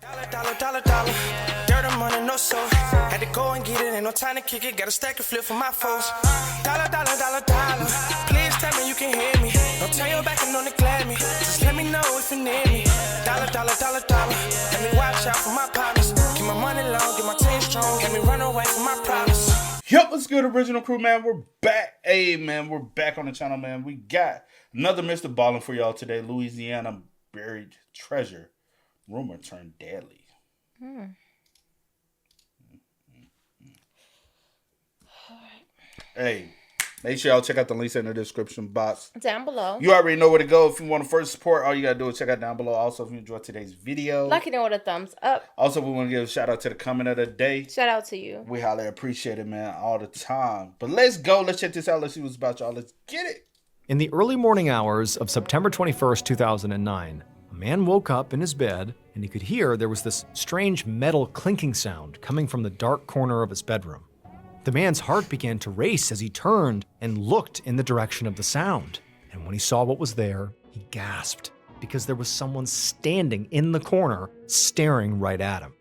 Dollar. Dirt and money, no soul. Had to go and get it, ain't no time to kick it. Got a stack and flip for my foes. Dollar. Please tell me you can hear me. Don't turn your back and don't neglect me. Just let me know if you need me. Dollar. Let me watch out for my partners. Keep my money long, get my team strong. Let me run away from my problems. Yup, what's good, original crew, man? We're back. Hey, man, we're back on the channel, man. We got another Mr. Ballin' for y'all today. Louisiana buried treasure. Rumor turned deadly. Hey, make sure y'all check out the links in the description box down below. You already know where to go. If you want to first support, all you gotta do is check out down below. Also, if you enjoyed today's video, like it with a thumbs up. Also, we want to give a shout out to the comment of the day. Shout out to you. We highly appreciate it, man, all the time. But let's go. Let's check this out. Let's see what's about, y'all. Let's get it. In the early morning hours of September 21st, 2009, a man woke up in his bed and he could hear there was this strange metal clinking sound coming from the dark corner of his bedroom. The man's heart began to race as he turned and looked in the direction of the sound. And when he saw what was there, he gasped because there was someone standing in the corner staring right at him.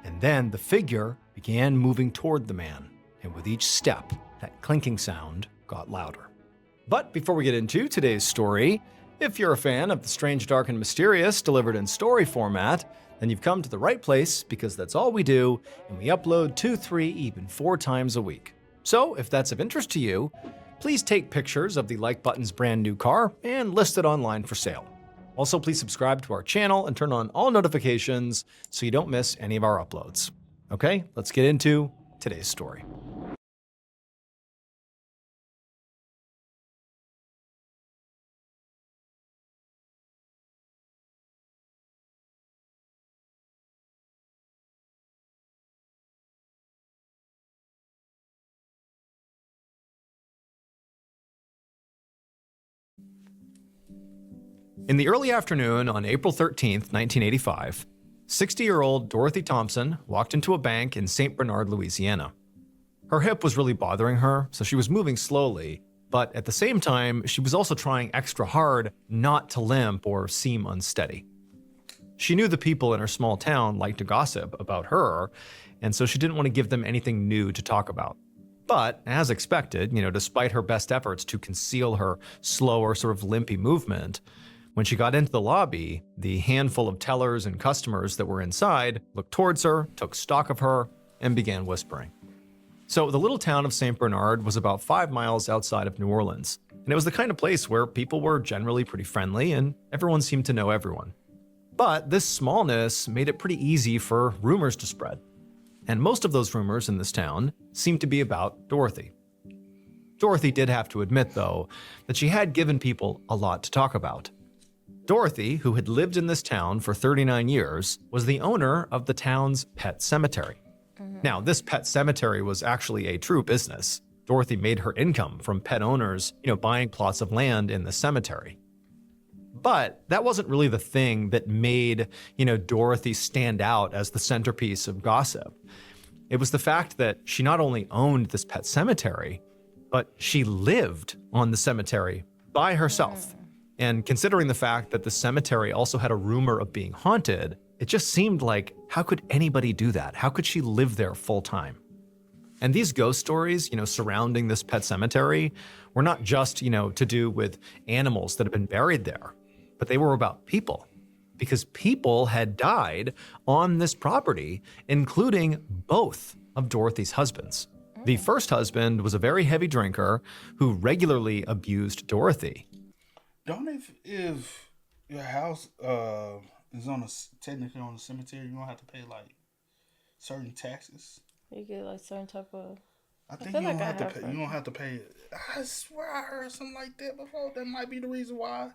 And then the figure began moving toward the man. And with each step, that clinking sound got louder. But before we get into today's story, if you're a fan of the strange, dark, and mysterious delivered in story format, then you've come to the right place because that's all we do, and we upload 2, 3, even 4 times a week. So if that's of interest to you, please take pictures of the like button's brand new car and list it online for sale. Also, please subscribe to our channel and turn on all notifications so you don't miss any of our uploads. Okay, let's get into today's story. In the early afternoon on April 13th, 1985, 60-year-old Dorothy Thompson walked into a bank in St. Bernard, Louisiana. Her hip was really bothering her, so she was moving slowly, but at the same time, she was also trying extra hard not to limp or seem unsteady. She knew the people in her small town liked to gossip about her, and so she didn't want to give them anything new to talk about. But, as expected, despite her best efforts to conceal her slower, sort of limpy movement, when she got into the lobby, the handful of tellers and customers that were inside looked towards her, took stock of her, and began whispering. So the little town of St. Bernard was about 5 miles outside of New Orleans, and it was the kind of place where people were generally pretty friendly and everyone seemed to know everyone. But this smallness made it pretty easy for rumors to spread. And most of those rumors in this town seemed to be about Dorothy. Dorothy did have to admit, though, that she had given people a lot to talk about. Dorothy, who had lived in this town for 39 years, was the owner of the town's pet cemetery. Now, this pet cemetery was actually a true business. Dorothy made her income from pet owners, buying plots of land in the cemetery. But that wasn't really the thing that made, Dorothy stand out as the centerpiece of gossip. It was the fact that she not only owned this pet cemetery, but she lived on the cemetery by herself. And considering the fact that the cemetery also had a rumor of being haunted, it just seemed like, how could anybody do that? How could she live there full time? And these ghost stories, surrounding this pet cemetery were not just, to do with animals that had been buried there, but they were about people. Because people had died on this property, including both of Dorothy's husbands. The first husband was a very heavy drinker who regularly abused Dorothy. Don't if your house is technically on the cemetery, you don't have to pay like certain taxes. You get like certain type of. I think you don't have to pay. You don't have to pay. I swear I heard something like that before. That might be the reason why.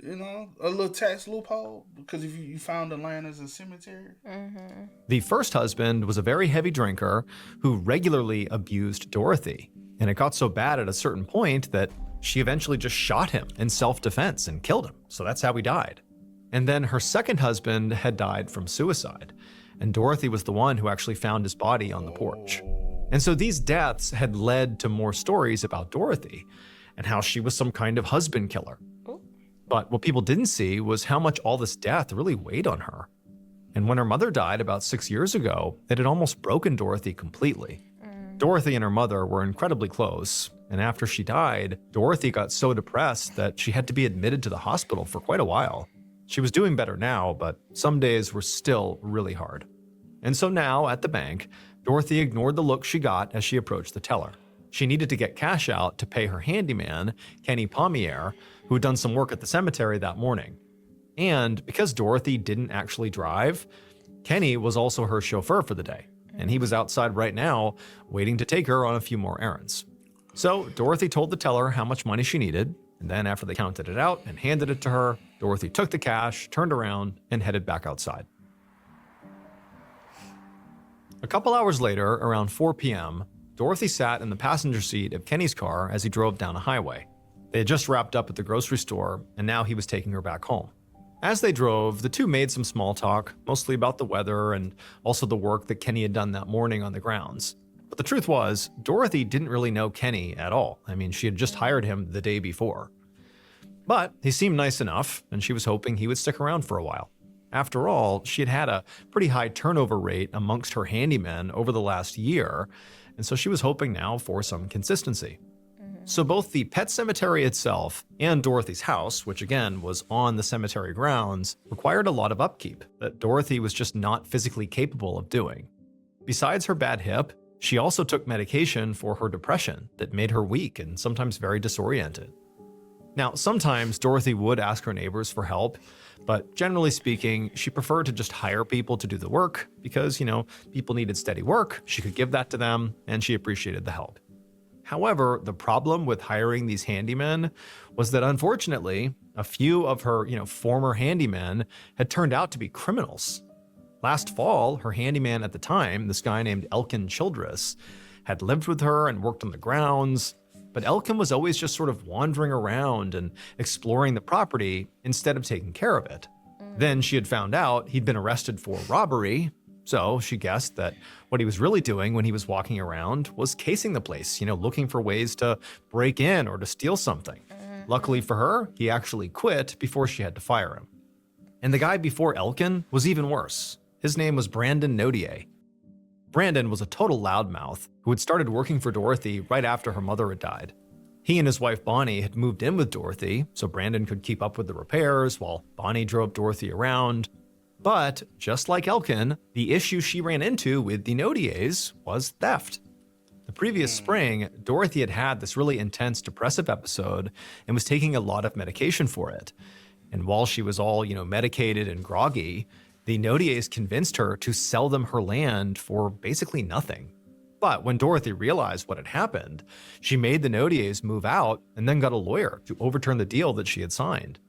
A little tax loophole because if you found the land as a cemetery. The first husband was a very heavy drinker who regularly abused Dorothy, and it got so bad at a certain point that she eventually just shot him in self-defense and killed him. So that's how he died. And then her second husband had died from suicide, and Dorothy was the one who actually found his body on the porch. And so these deaths had led to more stories about Dorothy and how she was some kind of husband killer. But what people didn't see was how much all this death really weighed on her. And when her mother died about 6 years ago, it had almost broken Dorothy completely. Dorothy and her mother were incredibly close, and after she died, Dorothy got so depressed that she had to be admitted to the hospital for quite a while. She was doing better now, but some days were still really hard. And so now, at the bank, Dorothy ignored the look she got as she approached the teller. She needed to get cash out to pay her handyman, Kenny Pommier, who had done some work at the cemetery that morning. And because Dorothy didn't actually drive, Kenny was also her chauffeur for the day, and he was outside right now waiting to take her on a few more errands. So Dorothy told the teller how much money she needed, and then after they counted it out and handed it to her, Dorothy took the cash, turned around, and headed back outside. A couple hours later, around 4 p.m., Dorothy sat in the passenger seat of Kenny's car as he drove down a highway. They had just wrapped up at the grocery store, and now he was taking her back home. As they drove, the two made some small talk, mostly about the weather and also the work that Kenny had done that morning on the grounds. But the truth was, Dorothy didn't really know Kenny at all. I mean, she had just hired him the day before. But he seemed nice enough, and she was hoping he would stick around for a while. After all, she had had a pretty high turnover rate amongst her handymen over the last year, and so she was hoping now for some consistency. So both the pet cemetery itself and Dorothy's house, which again was on the cemetery grounds, required a lot of upkeep that Dorothy was just not physically capable of doing. Besides her bad hip, she also took medication for her depression that made her weak and sometimes very disoriented. Now, sometimes Dorothy would ask her neighbors for help, but generally speaking, she preferred to just hire people to do the work because, people needed steady work, she could give that to them, and she appreciated the help. However, the problem with hiring these handymen was that unfortunately, a few of her, former handymen had turned out to be criminals. Last fall, her handyman at the time, this guy named Elkin Childress, had lived with her and worked on the grounds, but Elkin was always just sort of wandering around and exploring the property instead of taking care of it. Then she had found out he'd been arrested for robbery, so she guessed that what he was really doing when he was walking around was casing the place, looking for ways to break in or to steal something. Luckily for her, he actually quit before she had to fire him. And the guy before Elkin was even worse. His name was Brandon Nodier. Brandon was a total loudmouth who had started working for Dorothy right after her mother had died. He and his wife Bonnie had moved in with Dorothy, so Brandon could keep up with the repairs while Bonnie drove Dorothy around. But just like Elkin, the issue she ran into with the Nodiers was theft. The previous spring, Dorothy had had this really intense depressive episode and was taking a lot of medication for it. And while she was all, medicated and groggy, the Nodiers convinced her to sell them her land for basically nothing. But when Dorothy realized what had happened, she made the Nodiers move out and then got a lawyer to overturn the deal that she had signed.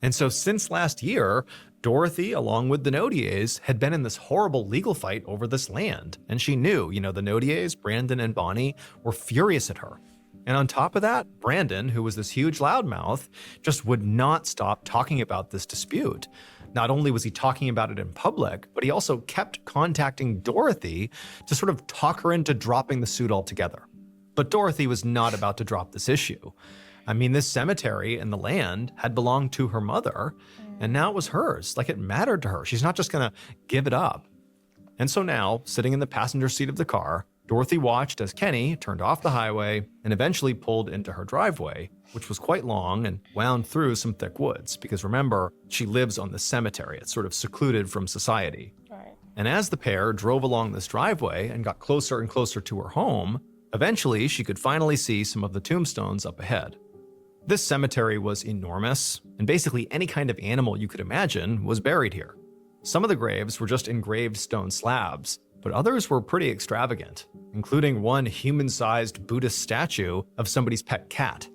And so since last year, Dorothy, along with the Nodiers, had been in this horrible legal fight over this land. And she knew, the Nodiers, Brandon and Bonnie, were furious at her. And on top of that, Brandon, who was this huge loudmouth, just would not stop talking about this dispute. Not only was he talking about it in public, but he also kept contacting Dorothy to sort of talk her into dropping the suit altogether. But Dorothy was not about to drop this issue. I mean, this cemetery and the land had belonged to her mother, and now it was hers. Like, it mattered to her. She's not just gonna give it up. And so now, sitting in the passenger seat of the car, Dorothy watched as Kenny turned off the highway and eventually pulled into her driveway, which was quite long and wound through some thick woods. Because remember, she lives on the cemetery. It's sort of secluded from society. Right. And as the pair drove along this driveway and got closer and closer to her home, eventually she could finally see some of the tombstones up ahead. This cemetery was enormous, and basically any kind of animal you could imagine was buried here. Some of the graves were just engraved stone slabs, but others were pretty extravagant, including one human-sized Buddhist statue of somebody's pet cat.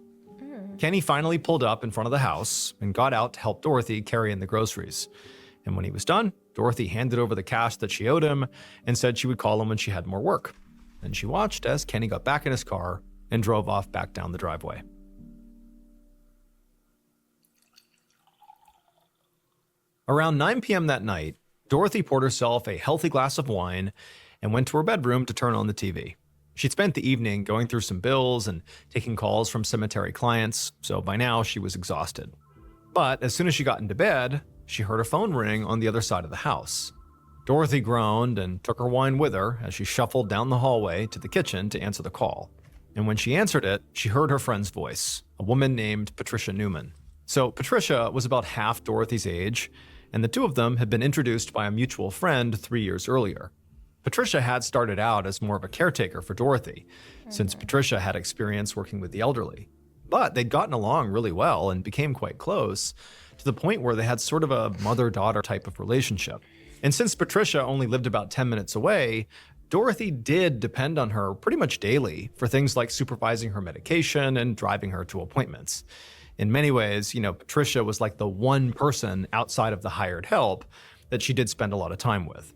Kenny finally pulled up in front of the house and got out to help Dorothy carry in the groceries. And when he was done, Dorothy handed over the cash that she owed him and said she would call him when she had more work. And she watched as Kenny got back in his car and drove off back down the driveway. Around 9 p.m. that night, Dorothy poured herself a healthy glass of wine and went to her bedroom to turn on the TV. She'd spent the evening going through some bills and taking calls from cemetery clients, so by now she was exhausted. But as soon as she got into bed, she heard a phone ring on the other side of the house. Dorothy groaned and took her wine with her as she shuffled down the hallway to the kitchen to answer the call. And when she answered it, she heard her friend's voice, a woman named Patricia Newman. So Patricia was about half Dorothy's age, and the two of them had been introduced by a mutual friend 3 years earlier. Patricia had started out as more of a caretaker for Dorothy, since Patricia had experience working with the elderly. But they'd gotten along really well and became quite close, to the point where they had sort of a mother-daughter type of relationship. And since Patricia only lived about 10 minutes away, Dorothy did depend on her pretty much daily for things like supervising her medication and driving her to appointments. In many ways, Patricia was like the one person outside of the hired help that she did spend a lot of time with.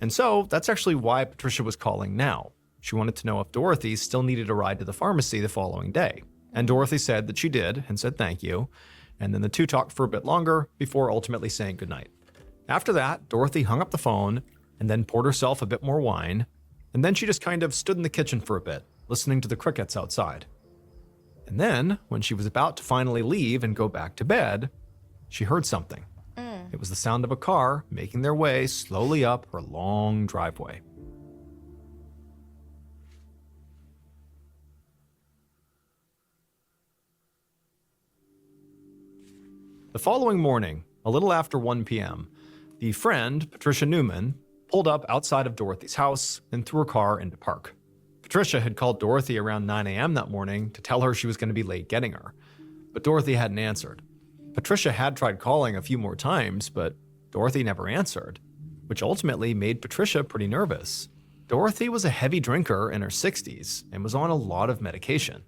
And so that's actually why Patricia was calling now. She wanted to know if Dorothy still needed a ride to the pharmacy the following day. And Dorothy said that she did and said thank you. And then the two talked for a bit longer before ultimately saying goodnight. After that, Dorothy hung up the phone and then poured herself a bit more wine. And then she just kind of stood in the kitchen for a bit, listening to the crickets outside. And then, when she was about to finally leave and go back to bed, she heard something. It was the sound of a car making their way slowly up her long driveway. The following morning, a little after 1 p.m., the friend, Patricia Newman, pulled up outside of Dorothy's house and threw her car into park. Patricia had called Dorothy around 9 a.m. that morning to tell her she was going to be late getting her, but Dorothy hadn't answered. Patricia had tried calling a few more times, but Dorothy never answered, which ultimately made Patricia pretty nervous. Dorothy was a heavy drinker in her 60s and was on a lot of medication.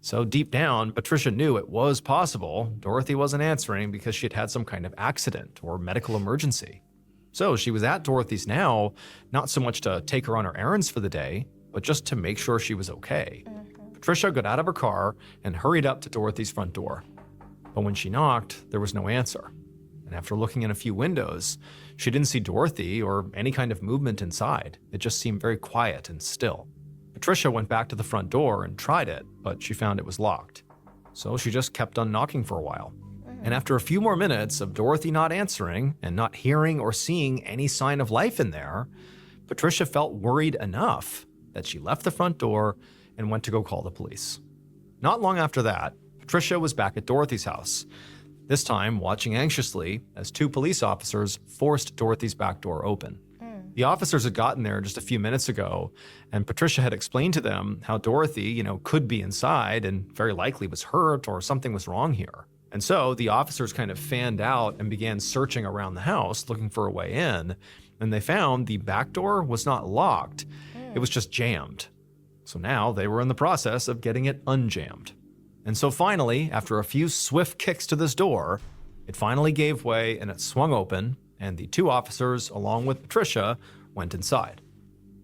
So deep down, Patricia knew it was possible Dorothy wasn't answering because she had had some kind of accident or medical emergency. So she was at Dorothy's now, not so much to take her on her errands for the day, but just to make sure she was okay. Patricia got out of her car and hurried up to Dorothy's front door. But when she knocked, there was no answer. And after looking in a few windows, she didn't see Dorothy or any kind of movement inside. It just seemed very quiet and still. Patricia went back to the front door and tried it, but she found it was locked. So she just kept on knocking for a while. And after a few more minutes of Dorothy not answering and not hearing or seeing any sign of life in there, Patricia felt worried enough that she left the front door and went to go call the police. Not long after that, Patricia was back at Dorothy's house, this time watching anxiously as two police officers forced Dorothy's back door open. The officers had gotten there just a few minutes ago, and Patricia had explained to them how Dorothy, could be inside and very likely was hurt or something was wrong here. And so the officers kind of fanned out and began searching around the house looking for a way in, and they found the back door was not locked, it was just jammed. So now they were in the process of getting it unjammed. And so finally, after a few swift kicks to this door, it finally gave way and it swung open, and the two officers, along with Patricia, went inside.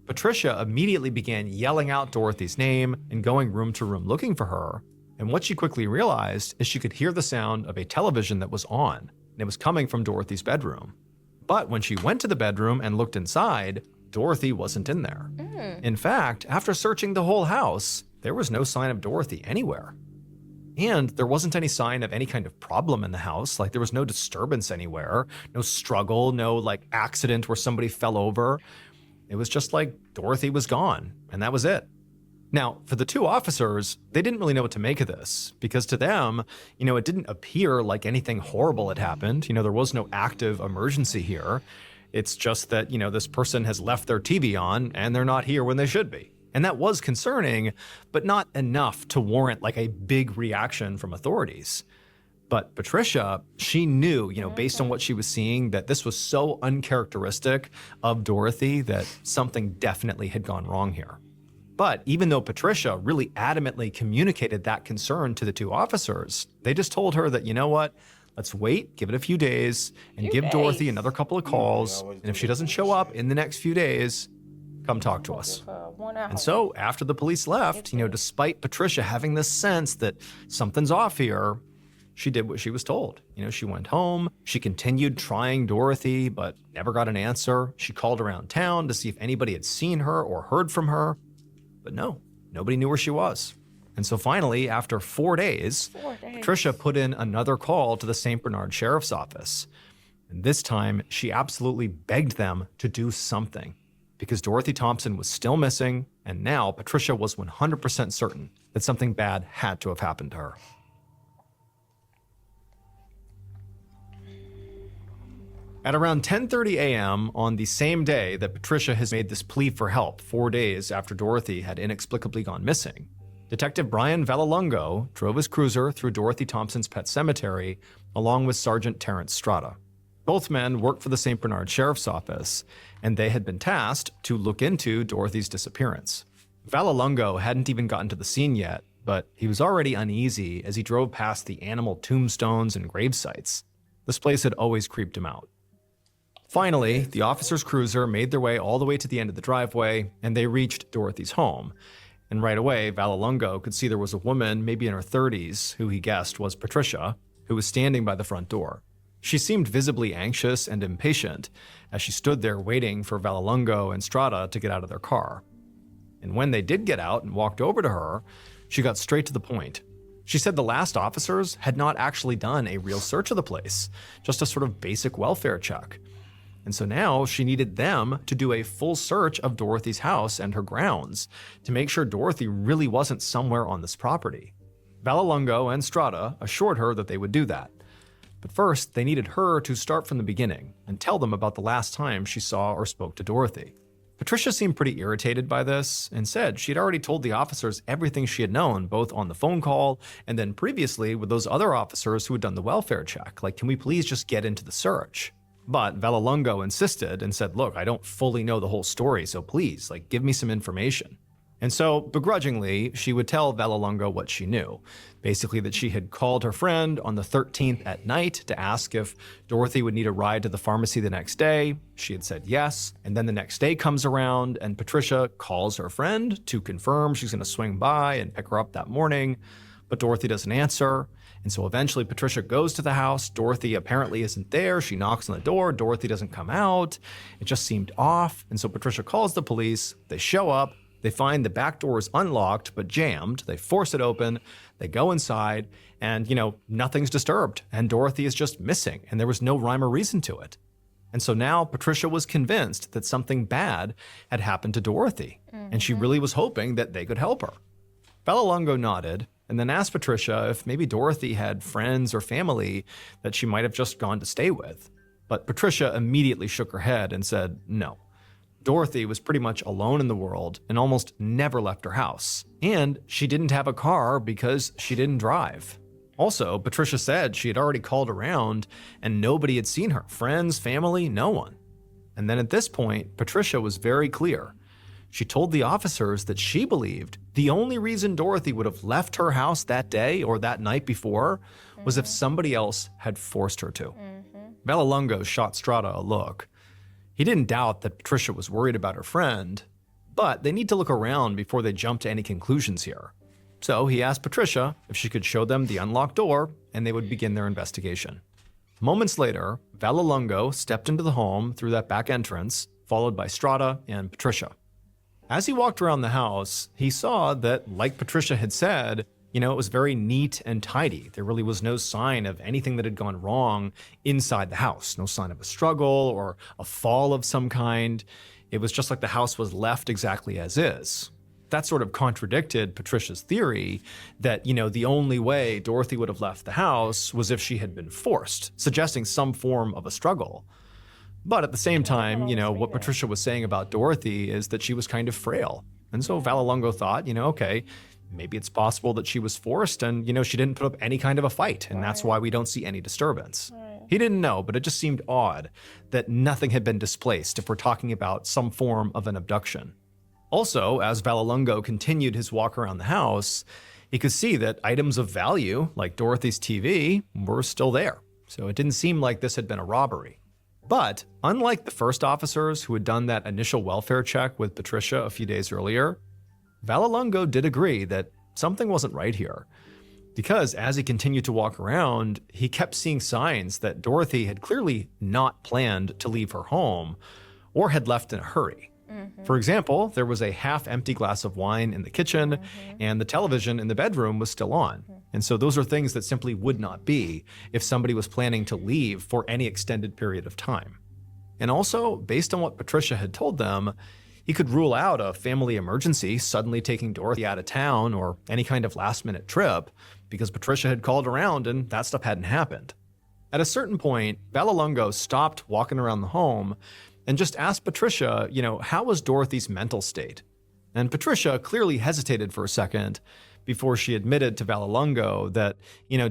Patricia immediately began yelling out Dorothy's name and going room to room looking for her, and what she quickly realized is she could hear the sound of a television that was on, and it was coming from Dorothy's bedroom. But when she went to the bedroom and looked inside, Dorothy wasn't in there. In fact, after searching the whole house, there was no sign of Dorothy anywhere. And there wasn't any sign of any kind of problem in the house, like there was no disturbance anywhere, no struggle, no accident where somebody fell over. It was just like Dorothy was gone, and that was it. Now, for the two officers, they didn't really know what to make of this, because to them, it didn't appear like anything horrible had happened. There was no active emergency here. It's just that, this person has left their TV on and they're not here when they should be. And that was concerning, but not enough to warrant a big reaction from authorities. But Patricia, she knew, based on what she was seeing, that this was so uncharacteristic of Dorothy that something definitely had gone wrong here. But even though Patricia really adamantly communicated that concern to the two officers, they just told her that, let's wait, give it a few days, and give Dorothy another couple of calls. And if she doesn't show up in the next few days, come talk to us. And so after the police left, despite Patricia having this sense that something's off here, she did what she was told. She went home, she continued trying Dorothy, but never got an answer. She called around town to see if anybody had seen her or heard from her, but no, nobody knew where she was. And so finally, after 4 days, Patricia put in another call to the St. Bernard Sheriff's Office. And this time, she absolutely begged them to do something, because Dorothy Thompson was still missing, and now Patricia was 100% certain that something bad had to have happened to her. At around 10:30 a.m. on the same day that Patricia has made this plea for help 4 days after Dorothy had inexplicably gone missing, Detective Brian Vallelongo drove his cruiser through Dorothy Thompson's pet cemetery along with Sergeant Terrence Strada. Both men worked for the St. Bernard Sheriff's Office, and they had been tasked to look into Dorothy's disappearance. Vallelongo hadn't even gotten to the scene yet, but he was already uneasy as he drove past the animal tombstones and grave sites. This place had always creeped him out. Finally, the officer's cruiser made their way all the way to the end of the driveway, and they reached Dorothy's home. And right away, Vallelongo could see there was a woman, maybe in her 30s, who he guessed was Patricia, who was standing by the front door. She seemed visibly anxious and impatient as she stood there waiting for Vallelongo and Strada to get out of their car. And when they did get out and walked over to her, she got straight to the point. She said the last officers had not actually done a real search of the place, just a sort of basic welfare check. And so now she needed them to do a full search of Dorothy's house and her grounds to make sure Dorothy really wasn't somewhere on this property. Vallelongo and Strada assured her that they would do that. But first, they needed her to start from the beginning and tell them about the last time she saw or spoke to Dorothy. Patricia seemed pretty irritated by this and said she'd already told the officers everything she had known, both on the phone call and then previously with those other officers who had done the welfare check. Like, can we please just get into the search? But Vallelongo insisted and said, look, I don't fully know the whole story, so please, give me some information. And so, begrudgingly, she would tell Vallelongo what she knew. Basically that she had called her friend on the 13th at night to ask if Dorothy would need a ride to the pharmacy the next day. She had said yes, and then the next day comes around and Patricia calls her friend to confirm she's going to swing by and pick her up that morning, but Dorothy doesn't answer. And so eventually Patricia goes to the house. Dorothy apparently isn't there. She knocks on the door. Dorothy doesn't come out. It just seemed off. And so Patricia calls the police. They show up. They find the back door is unlocked but jammed. They force it open. They go inside and, nothing's disturbed. And Dorothy is just missing. And there was no rhyme or reason to it. And so now Patricia was convinced that something bad had happened to Dorothy. And she really was hoping that they could help her. Vallelongo nodded and then asked Patricia if maybe Dorothy had friends or family that she might have just gone to stay with. But Patricia immediately shook her head and said no. Dorothy was pretty much alone in the world and almost never left her house. And she didn't have a car because she didn't drive. Also, Patricia said she had already called around and nobody had seen her. Friends, family, no one. And then at this point, Patricia was very clear. She told the officers that she believed the only reason Dorothy would have left her house that day or that night before was if somebody else had forced her to. Vallelongo shot Strada a look. He didn't doubt that Patricia was worried about her friend, but they need to look around before they jump to any conclusions here. So he asked Patricia if she could show them the unlocked door, and they would begin their investigation. Moments later, Vallelongo stepped into the home through that back entrance, followed by Strada and Patricia. As he walked around the house, he saw that, like Patricia had said, it was very neat and tidy. There really was no sign of anything that had gone wrong inside the house. No sign of a struggle or a fall of some kind. It was just like the house was left exactly as is. That sort of contradicted Patricia's theory that, the only way Dorothy would have left the house was if she had been forced, suggesting some form of a struggle. But at the same time, what Patricia was saying about Dorothy is that she was kind of frail. And so Vallelongo thought, okay, maybe it's possible that she was forced and, she didn't put up any kind of a fight, and that's why we don't see any disturbance. He didn't know, but it just seemed odd that nothing had been displaced if we're talking about some form of an abduction. Also, as Vallelongo continued his walk around the house, he could see that items of value, like Dorothy's TV, were still there. So it didn't seem like this had been a robbery. But unlike the first officers who had done that initial welfare check with Patricia a few days earlier, Vallelongo did agree that something wasn't right here. Because as he continued to walk around, he kept seeing signs that Dorothy had clearly not planned to leave her home or had left in a hurry. For example, there was a half-empty glass of wine in the kitchen, and the television in the bedroom was still on. And so those are things that simply would not be if somebody was planning to leave for any extended period of time. And also, based on what Patricia had told them, he could rule out a family emergency suddenly taking Dorothy out of town or any kind of last-minute trip, because Patricia had called around and that stuff hadn't happened. At a certain point, Vallelongo stopped walking around the home and just asked Patricia, how was Dorothy's mental state? And Patricia clearly hesitated for a second before she admitted to Vallelongo that,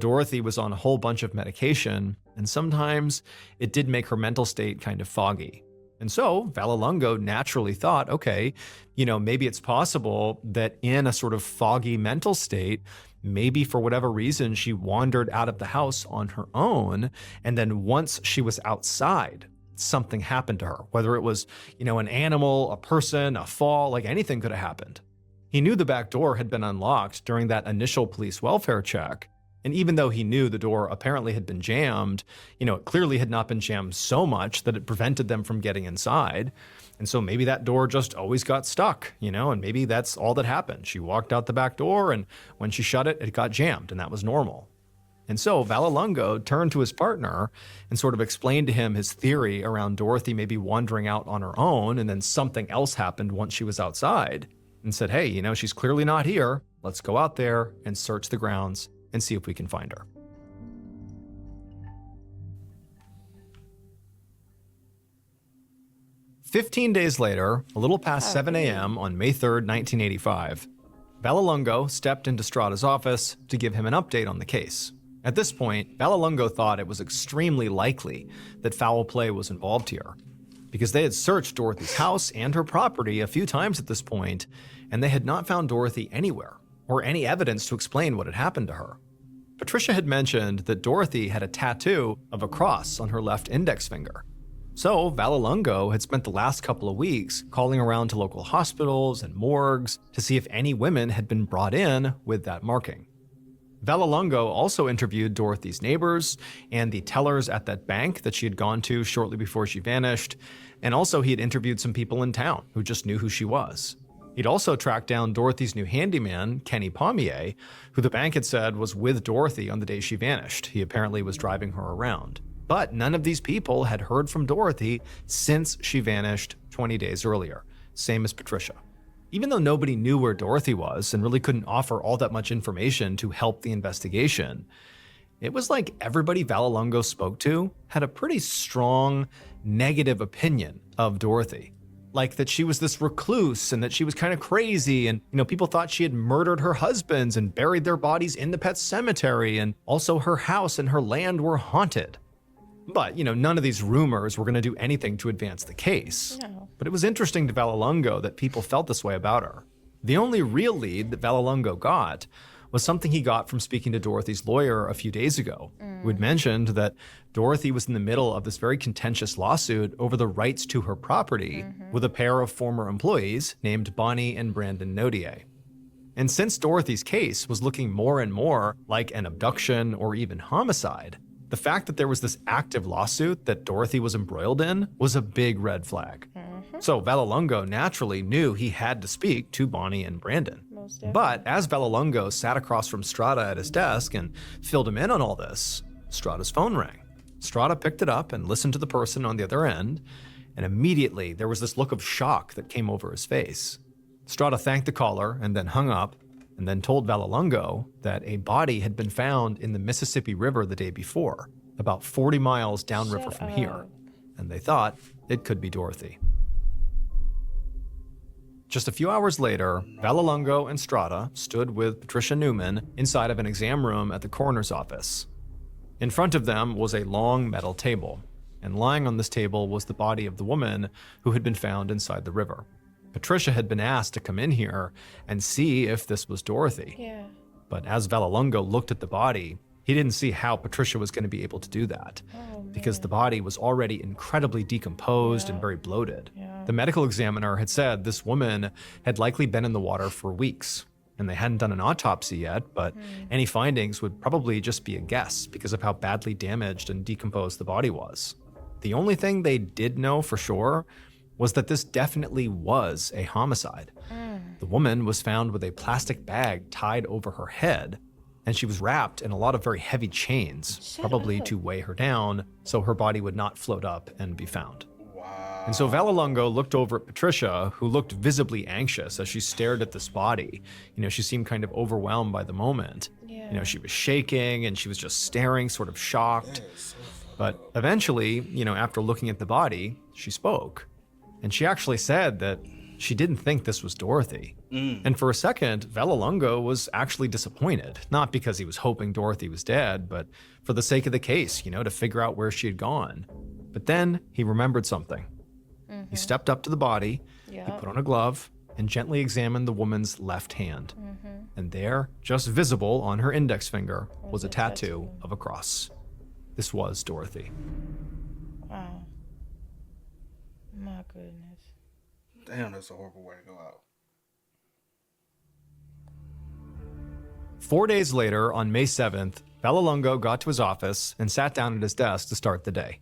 Dorothy was on a whole bunch of medication, and sometimes it did make her mental state kind of foggy. And so Vallelongo naturally thought, okay, maybe it's possible that in a sort of foggy mental state, maybe for whatever reason, she wandered out of the house on her own, and then once she was outside, something happened to her, whether it was, an animal, a person, a fall, like anything could have happened. He knew the back door had been unlocked during that initial police welfare check. And even though he knew the door apparently had been jammed, it clearly had not been jammed so much that it prevented them from getting inside. And so maybe that door just always got stuck, and maybe that's all that happened. She walked out the back door, and when she shut it, it got jammed, and that was normal. And so Vallelongo turned to his partner and sort of explained to him his theory around Dorothy maybe wandering out on her own, and then something else happened once she was outside, and said, hey, she's clearly not here. Let's go out there and search the grounds and see if we can find her. "15 days later, a little past 7 a.m. on May 3rd, 1985, Vallelongo stepped into Strada's office to give him an update on the case. At this point, Vallelongo thought it was extremely likely that foul play was involved here, because they had searched Dorothy's house and her property a few times at this point, and they had not found Dorothy anywhere, or any evidence to explain what had happened to her. Patricia had mentioned that Dorothy had a tattoo of a cross on her left index finger. So Vallelongo had spent the last couple of weeks calling around to local hospitals and morgues to see if any women had been brought in with that marking. Vallelongo also interviewed Dorothy's neighbors and the tellers at that bank that she had gone to shortly before she vanished, and also he had interviewed some people in town who just knew who she was. He'd also tracked down Dorothy's new handyman, Kenny Pommier, who the bank had said was with Dorothy on the day she vanished. He apparently was driving her around. But none of these people had heard from Dorothy since she vanished 20 days earlier, same as Patricia. Even though nobody knew where Dorothy was and really couldn't offer all that much information to help the investigation, it was like everybody Vallelongo spoke to had a pretty strong negative opinion of Dorothy. Like that she was this recluse and that she was kind of crazy, and people thought she had murdered her husbands and buried their bodies in the pet cemetery, and also her house and her land were haunted. But, none of these rumors were going to do anything to advance the case. No. But it was interesting to Vallelongo that people felt this way about her. The only real lead that Vallelongo got was something he got from speaking to Dorothy's lawyer a few days ago, who had mentioned that Dorothy was in the middle of this very contentious lawsuit over the rights to her property with a pair of former employees named Bonnie and Brandon Nodier. And since Dorothy's case was looking more and more like an abduction or even homicide, the fact that there was this active lawsuit that Dorothy was embroiled in was a big red flag. So Vallelongo naturally knew he had to speak to Bonnie and Brandon. But as Vallelongo sat across from Strada at his desk and filled him in on all this, Strada's phone rang. Strada picked it up and listened to the person on the other end, and immediately there was this look of shock that came over his face. Strada thanked the caller and then hung up, and then told Vallelongo that a body had been found in the Mississippi River the day before, about 40 miles downriver from here, and they thought it could be Dorothy. Just a few hours later, Vallelongo and Strada stood with Patricia Newman inside of an exam room at the coroner's office. In front of them was a long metal table, and lying on this table was the body of the woman who had been found inside the river. Patricia had been asked to come in here and see if this was Dorothy. Yeah. But as Vallelongo looked at the body, he didn't see how Patricia was going to be able to do that, because the body was already incredibly decomposed and very bloated. The medical examiner had said this woman had likely been in the water for weeks, and they hadn't done an autopsy yet, but any findings would probably just be a guess because of how badly damaged and decomposed the body was. The only thing they did know for sure was that this definitely was a homicide. The woman was found with a plastic bag tied over her head, and she was wrapped in a lot of very heavy chains, probably to weigh her down so her body would not float up and be found. Wow. And so Vallelongo looked over at Patricia, who looked visibly anxious as she stared at this body. She seemed kind of overwhelmed by the moment. Yeah. She was shaking and she was just staring, sort of shocked. But eventually, after looking at the body, she spoke. And she actually said that she didn't think this was Dorothy. And for a second, Vallelongo was actually disappointed, not because he was hoping Dorothy was dead, but for the sake of the case, to figure out where she had gone. But then he remembered something. He stepped up to the body, he put on a glove, and gently examined the woman's left hand. And there, just visible on her index finger, was a tattoo of a cross. This was Dorothy. Wow. My goodness. Damn, that's a horrible way to go out. 4 days later, on May 7th, Vallelongo got to his office and sat down at his desk to start the day.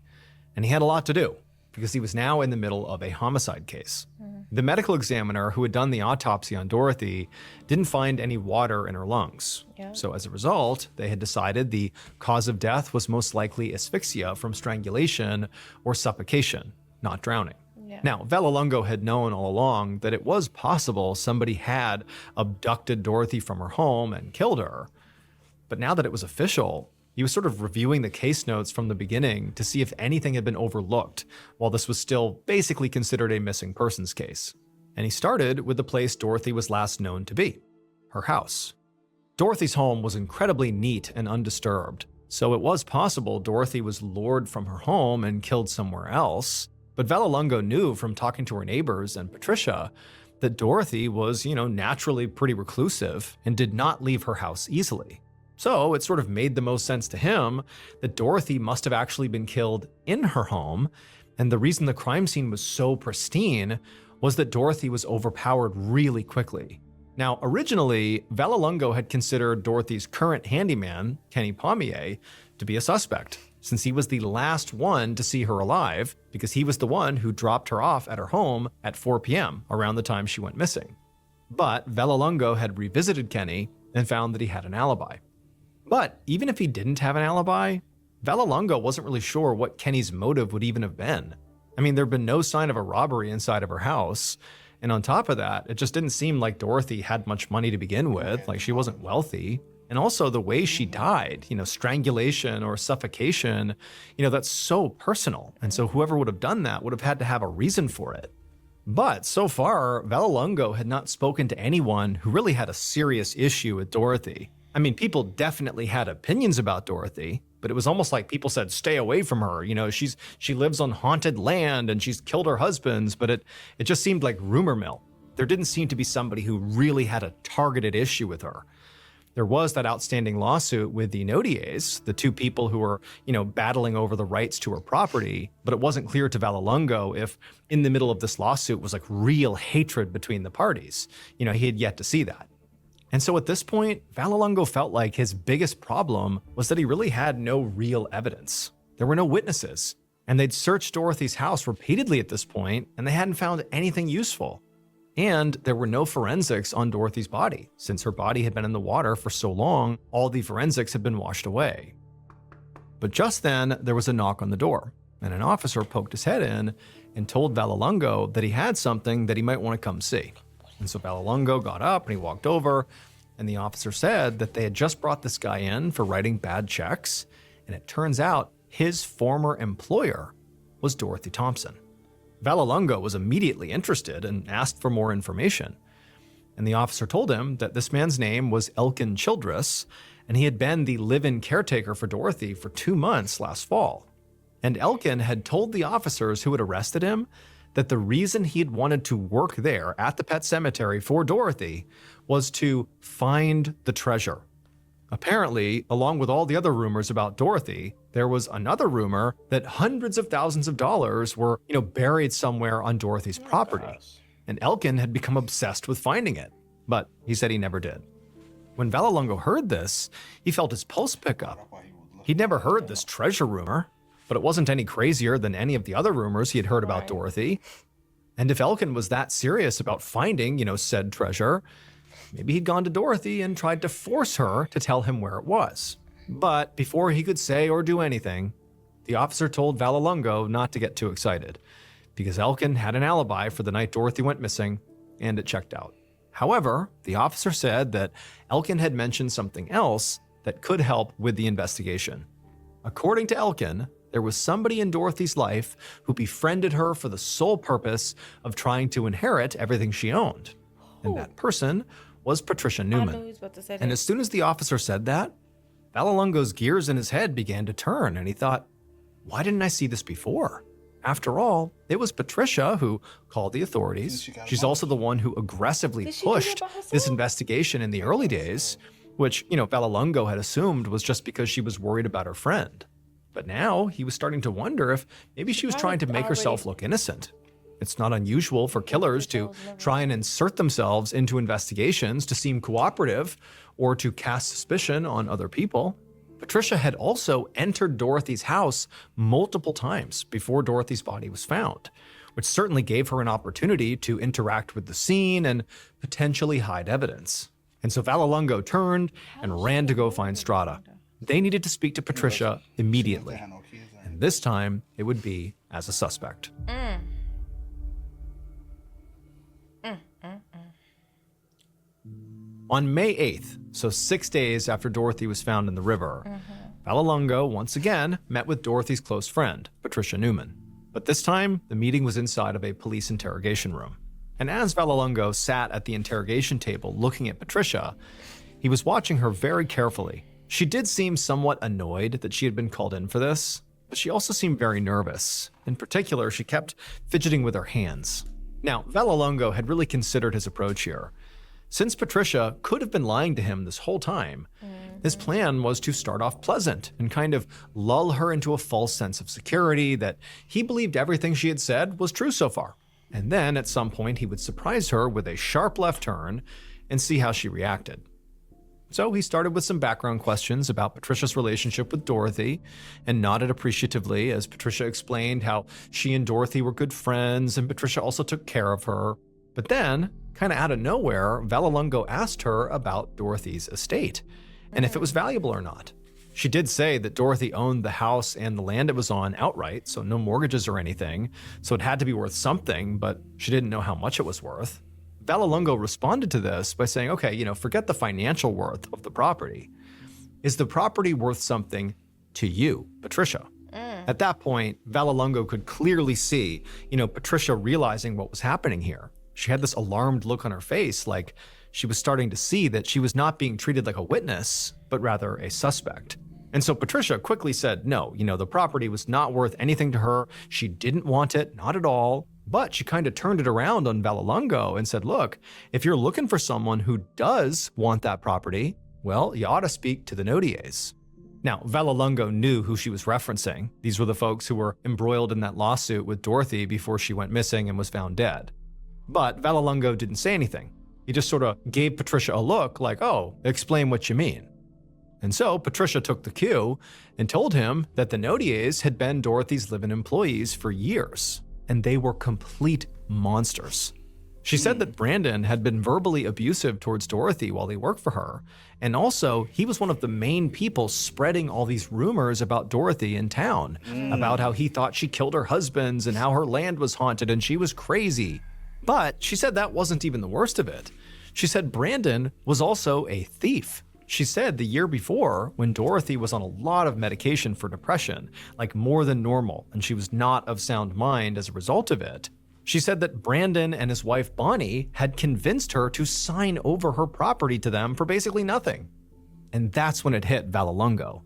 And he had a lot to do, because he was now in the middle of a homicide case. The medical examiner who had done the autopsy on Dorothy didn't find any water in her lungs. So as a result, they had decided the cause of death was most likely asphyxia from strangulation or suffocation, not drowning. Now, Vallelongo had known all along that it was possible somebody had abducted Dorothy from her home and killed her. But now that it was official, he was sort of reviewing the case notes from the beginning to see if anything had been overlooked, while this was still basically considered a missing persons case. And he started with the place Dorothy was last known to be, her house. Dorothy's home was incredibly neat and undisturbed, so it was possible Dorothy was lured from her home and killed somewhere else. But Vallelongo knew from talking to her neighbors and Patricia that Dorothy was, naturally pretty reclusive and did not leave her house easily. So it sort of made the most sense to him that Dorothy must have actually been killed in her home, and the reason the crime scene was so pristine was that Dorothy was overpowered really quickly. Now, originally, Vallelongo had considered Dorothy's current handyman, Kenny Pommier, to be a suspect, since he was the last one to see her alive, because he was the one who dropped her off at her home at 4 p.m., around the time she went missing. But Vallelongo had revisited Kenny and found that he had an alibi. But even if he didn't have an alibi, Vallelongo wasn't really sure what Kenny's motive would even have been. I mean, there'd been no sign of a robbery inside of her house, and on top of that, it just didn't seem like Dorothy had much money to begin with, like she wasn't wealthy. And also the way she died, strangulation or suffocation, that's so personal. And so whoever would have done that would have had to have a reason for it. But so far, Vallelongo had not spoken to anyone who really had a serious issue with Dorothy. I mean, people definitely had opinions about Dorothy, but it was almost like people said, stay away from her. She lives on haunted land and she's killed her husbands, but it just seemed like rumor mill. There didn't seem to be somebody who really had a targeted issue with her. There was that outstanding lawsuit with the Notiers, the two people who were, battling over the rights to her property, but it wasn't clear to Vallelongo if in the middle of this lawsuit was like real hatred between the parties. He had yet to see that. And so at this point, Vallelongo felt like his biggest problem was that he really had no real evidence. There were no witnesses, and they'd searched Dorothy's house repeatedly at this point, and they hadn't found anything useful. And there were no forensics on Dorothy's body. Since her body had been in the water for so long, all the forensics had been washed away. But just then, there was a knock on the door, and an officer poked his head in and told Vallelongo that he had something that he might want to come see. And so Vallelongo got up and he walked over, and the officer said that they had just brought this guy in for writing bad checks, and it turns out his former employer was Dorothy Thompson. Vallelongo was immediately interested and asked for more information. And the officer told him that this man's name was Elkin Childress, and he had been the live-in caretaker for Dorothy for 2 months last fall. And Elkin had told the officers who had arrested him that the reason he had wanted to work there at the pet cemetery for Dorothy was to find the treasure. Apparently, along with all the other rumors about Dorothy, there was another rumor that hundreds of thousands of dollars were, buried somewhere on Dorothy's property. And Elkin had become obsessed with finding it, but he said he never did. When Vallelongo heard this, he felt his pulse pick up. He'd never heard this treasure rumor, but it wasn't any crazier than any of the other rumors he had heard about Dorothy. And if Elkin was that serious about finding, said treasure, maybe he'd gone to Dorothy and tried to force her to tell him where it was. But before he could say or do anything, the officer told Vallelongo not to get too excited, because Elkin had an alibi for the night Dorothy went missing, and it checked out. However, the officer said that Elkin had mentioned something else that could help with the investigation. According to Elkin, there was somebody in Dorothy's life who befriended her for the sole purpose of trying to inherit everything she owned. And that person was Patricia I knew he Newman. was about to say that. And as soon as the officer said that, Vallelongo's gears in his head began to turn, and he thought, why didn't I see this before? After all, it was Patricia who called the authorities. She's also the one who aggressively Did she do that pushed by herself? this investigation in the early days, which, Vallelongo had assumed was just because she was worried about her friend. But now he was starting to wonder if maybe she was trying to make herself look innocent. It's not unusual for killers to try and insert themselves into investigations to seem cooperative or to cast suspicion on other people. Patricia had also entered Dorothy's house multiple times before Dorothy's body was found, which certainly gave her an opportunity to interact with the scene and potentially hide evidence. And so Vallelongo turned and ran to go find Strada. They needed to speak to Patricia immediately, and this time it would be as a suspect. On May 8th, so 6 days after Dorothy was found in the river, Vallelongo once again met with Dorothy's close friend, Patricia Newman. But this time, the meeting was inside of a police interrogation room. And as Vallelongo sat at the interrogation table looking at Patricia, he was watching her very carefully. She did seem somewhat annoyed that she had been called in for this, but she also seemed very nervous. In particular, she kept fidgeting with her hands. Now, Vallelongo had really considered his approach here. Since Patricia could have been lying to him this whole time, his plan was to start off pleasant and kind of lull her into a false sense of security that he believed everything she had said was true so far. And then at some point he would surprise her with a sharp left turn and see how she reacted. So he started with some background questions about Patricia's relationship with Dorothy and nodded appreciatively as Patricia explained how she and Dorothy were good friends and Patricia also took care of her. But then, kind of out of nowhere, Vallelongo asked her about Dorothy's estate and if it was valuable or not. She did say that Dorothy owned the house and the land it was on outright, so no mortgages or anything, so it had to be worth something, but she didn't know how much it was worth. Vallelongo responded to this by saying, okay, forget the financial worth of the property. Is the property worth something to you, Patricia? At that point, Vallelongo could clearly see, Patricia realizing what was happening here. She had this alarmed look on her face, like she was starting to see that she was not being treated like a witness, but rather a suspect. And so Patricia quickly said, no, the property was not worth anything to her. She didn't want it, not at all. But she kind of turned it around on Vallelongo and said, look, if you're looking for someone who does want that property, well, you ought to speak to the Notiers. Now, Vallelongo knew who she was referencing. These were the folks who were embroiled in that lawsuit with Dorothy before she went missing and was found dead. But Vallelongo didn't say anything. He just sort of gave Patricia a look like, oh, explain what you mean. And so Patricia took the cue and told him that the Notiers had been Dorothy's live-in employees for years, and they were complete monsters. She said that Brandon had been verbally abusive towards Dorothy while he worked for her, and also he was one of the main people spreading all these rumors about Dorothy in town, about how he thought she killed her husbands and how her land was haunted and she was crazy. But she said that wasn't even the worst of it. She said Brandon was also a thief. She said the year before, when Dorothy was on a lot of medication for depression, like more than normal, and she was not of sound mind as a result of it, she said that Brandon and his wife Bonnie had convinced her to sign over her property to them for basically nothing. And that's when it hit Vallelongo.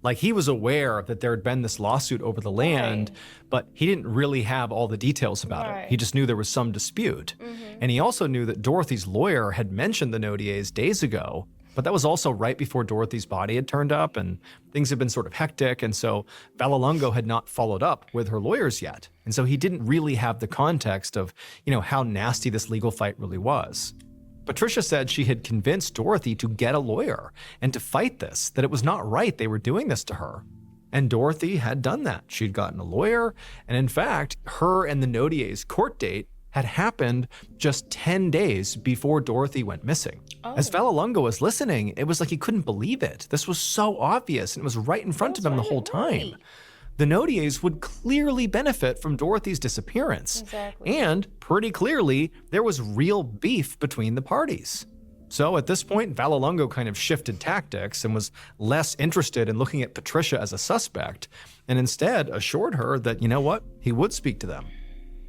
Like, he was aware that there had been this lawsuit over the land, but he didn't really have all the details about it. He just knew there was some dispute. And he also knew that Dorothy's lawyer had mentioned the Notiers days ago, but that was also right before Dorothy's body had turned up and things had been sort of hectic. And so Vallelongo had not followed up with her lawyers yet. And so he didn't really have the context of, how nasty this legal fight really was. Patricia said she had convinced Dorothy to get a lawyer and to fight this, that it was not right they were doing this to her. And Dorothy had done that. She'd gotten a lawyer, and in fact, her and the Notiers' court date had happened just 10 days before Dorothy went missing. As Vallelonga was listening, it was like he couldn't believe it. This was so obvious, and it was right in front of him the whole time. The Nodiers would clearly benefit from Dorothy's disappearance. And pretty clearly, there was real beef between the parties. So at this point, Vallelonga kind of shifted tactics and was less interested in looking at Patricia as a suspect, and instead assured her that, you know what, he would speak to them.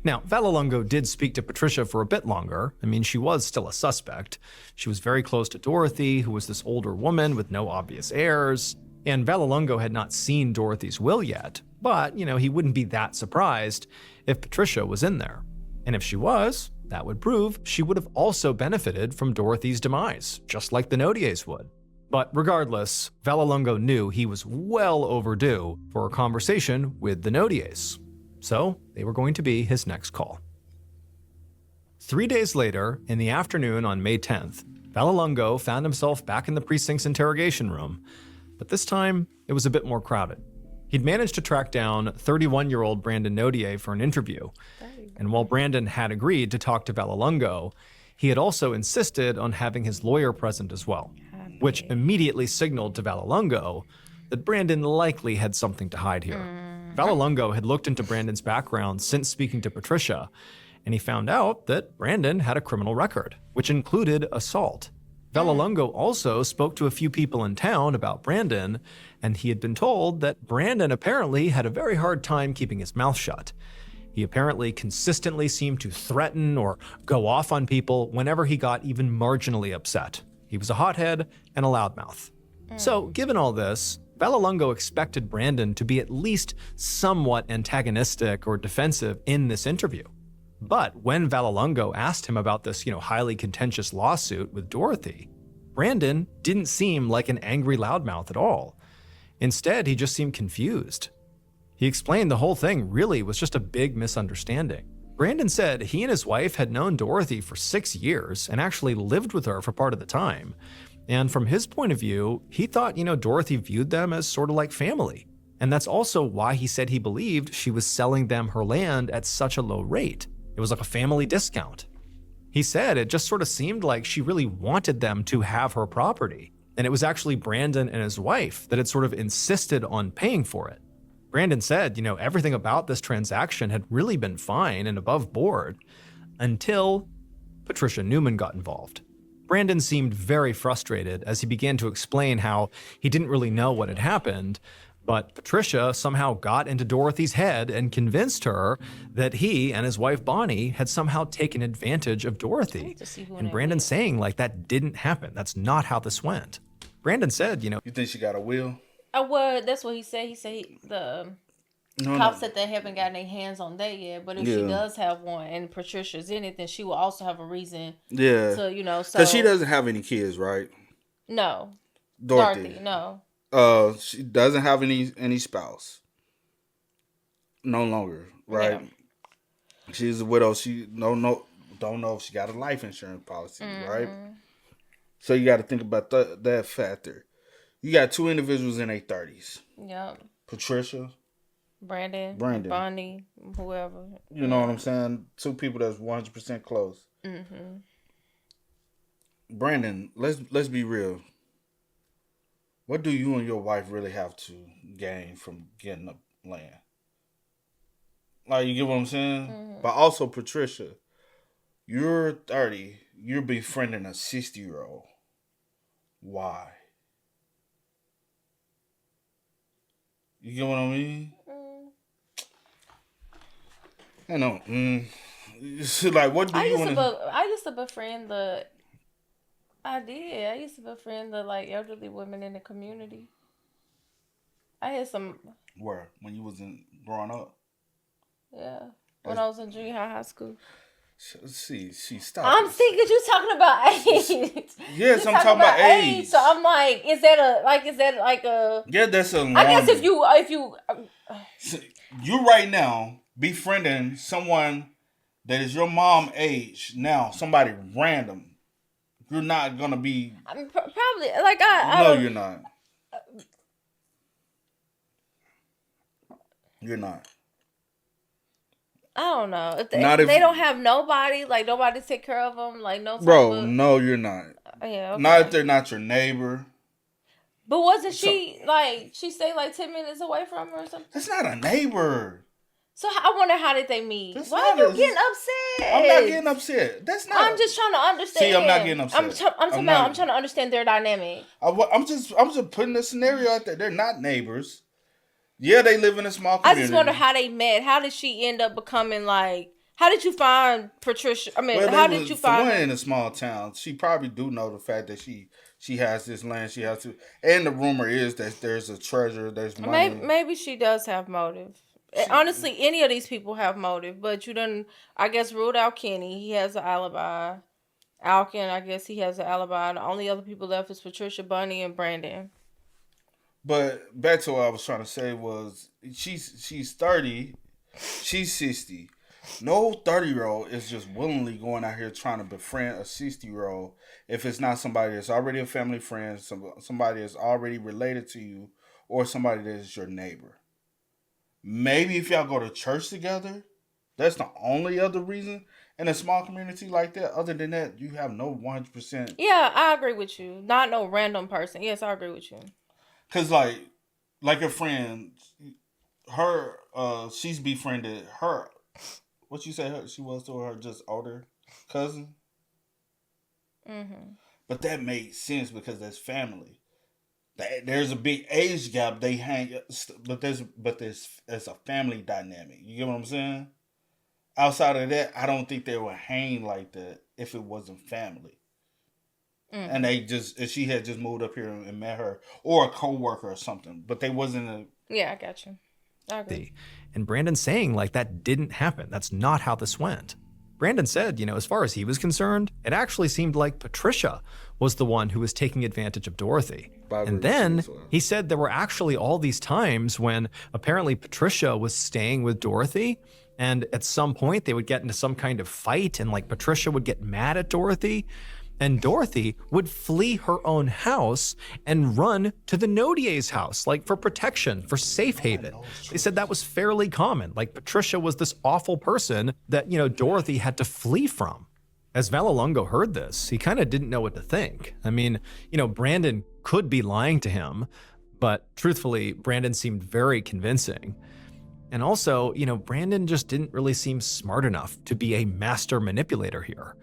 Now, Vallelonga did speak to Patricia for a bit longer. I mean, she was still a suspect. She was very close to Dorothy, who was this older woman with no obvious heirs. And Vallelonga had not seen Dorothy's will yet, but, he wouldn't be that surprised if Patricia was in there. And if she was, that would prove she would have also benefited from Dorothy's demise, just like the Nodiers would. But regardless, Vallelonga knew he was well overdue for a conversation with the Nodiers. So they were going to be his next call. 3 days later, in the afternoon on May 10th, Vallelonga found himself back in the precinct's interrogation room, but this time it was a bit more crowded. He'd managed to track down 31-year-old Brandon Nodier for an interview, and while Brandon had agreed to talk to Vallelonga, he had also insisted on having his lawyer present as well, which immediately signaled to Vallelonga that Brandon likely had something to hide here. Vallelonga had looked into Brandon's background since speaking to Patricia, and he found out that Brandon had a criminal record, which included assault. Vallelonga also spoke to a few people in town about Brandon, and he had been told that Brandon apparently had a very hard time keeping his mouth shut. He apparently consistently seemed to threaten or go off on people whenever he got even marginally upset. He was a hothead and a loudmouth. So, given all this, Vallelonga expected Brandon to be at least somewhat antagonistic or defensive in this interview. But when Vallelonga asked him about this, highly contentious lawsuit with Dorothy, Brandon didn't seem like an angry loudmouth at all. Instead, he just seemed confused. He explained the whole thing really was just a big misunderstanding. Brandon said he and his wife had known Dorothy for 6 years and actually lived with her for part of the time. And from his point of view, he thought, Dorothy viewed them as sort of like family. And that's also why he said he believed she was selling them her land at such a low rate. It was like a family discount. He said it just sort of seemed like she really wanted them to have her property. And it was actually Brandon and his wife that had sort of insisted on paying for it. Brandon said, everything about this transaction had really been fine and above board until Patricia Newman got involved. Brandon seemed very frustrated as he began to explain how he didn't really know what had happened, but Patricia somehow got into Dorothy's head and convinced her that he and his wife Bonnie had somehow taken advantage of Dorothy. And Brandon saying that didn't happen. That's not how this went. Brandon said, You think she got a will? Well, that's what he said. He said the cops said they haven't gotten their hands on that yet. But if she does have one and Patricia's in it, then she will also have a reason. Yeah. To, so. Because she doesn't have any kids, right? No. Dorothy, no. She doesn't have any spouse. No longer, right? Yeah. She's a widow. She don't know if she got a life insurance policy, right? So you got to think about that factor. You got two individuals in their 30s. Yep. Patricia. Brandon. Bonnie. Whoever. You know what I'm saying? Two people that's 100% close. Mm-hmm. Brandon, let's be real. What do you and your wife really have to gain from getting the land? You get what I'm saying? Mm-hmm. But also, Patricia, you're 30. You're befriending a 60-year-old. Why? You get what I mean? I know. What do you want to... I used to befriend the... I did. I used to befriend the elderly women in the community. I had some. Where? When you was growing up? Yeah. When I was in junior high school. See, stop. I'm thinking you talking about age. Yes, I'm talking about age. So I'm like, is that a? Yeah, that's a. I guess if you. You right now befriending someone that is your mom age now, somebody random. You're not gonna be. Probably No, you're not. You're not. I don't know. If Not if they don't have nobody, like nobody to take care of them, like no type bro, of... no, you're not. Yeah, okay. Not if they're not your neighbor. But wasn't she like she stayed like 10 minutes away from her or something? That's not a neighbor. So I wonder how did they meet? That's Why are you getting upset? I'm not getting upset. That's not. I'm just trying to understand. See, I'm not getting upset. I'm trying to understand their dynamic. I'm just putting the scenario out there. They're not neighbors. Yeah, they live in a small community. I just wonder how they met. How did she end up becoming like? How did you find Patricia? I mean, how did you find her? In a small town? She probably do know the fact that she has this land. She has to, and the rumor is that there's a treasure. There's money. Maybe she does have motive. Honestly, any of these people have motive, but you done, I guess, ruled out Kenny. He has an alibi. Alkin, I guess he has an alibi. The only other people left is Patricia, Bunny, and Brandon. But back to what I was trying to say was she's 30, she's 60. No 30-year-old is just willingly going out here trying to befriend a 60-year-old if it's not somebody that's already a family friend, somebody that's already related to you, or somebody that is your neighbor. Maybe if y'all go to church together, that's the only other reason in a small community like that. Other than that, you have no 100%. Yeah, I agree with you. Not no random person. Yes, I agree with you. Cause like a friend, her she's befriended her. What you say she was to her just older cousin. Mm-hmm. But that made sense because that's family. There's a big age gap. They hang, but there's a family dynamic. You get what I'm saying? Outside of that, I don't think they would hang like that if it wasn't family. Mm-hmm. And she had just moved up here and met her, or a coworker or something. But they wasn't a. Yeah, I got you. I agree. And Brandon saying like that didn't happen. That's not how this went. Brandon said, as far as he was concerned, it actually seemed like Patricia was the one who was taking advantage of Dorothy. And then he said there were actually all these times when apparently Patricia was staying with Dorothy, and at some point they would get into some kind of fight, and like Patricia would get mad at Dorothy, and Dorothy would flee her own house and run to the Nodier's house, like for protection, for safe haven. They said that was fairly common. Like Patricia was this awful person that, Dorothy had to flee from. As Vallelongo heard this, he kind of didn't know what to think. I mean, Brandon could be lying to him, but truthfully, Brandon seemed very convincing. And also, Brandon just didn't really seem smart enough to be a master manipulator here.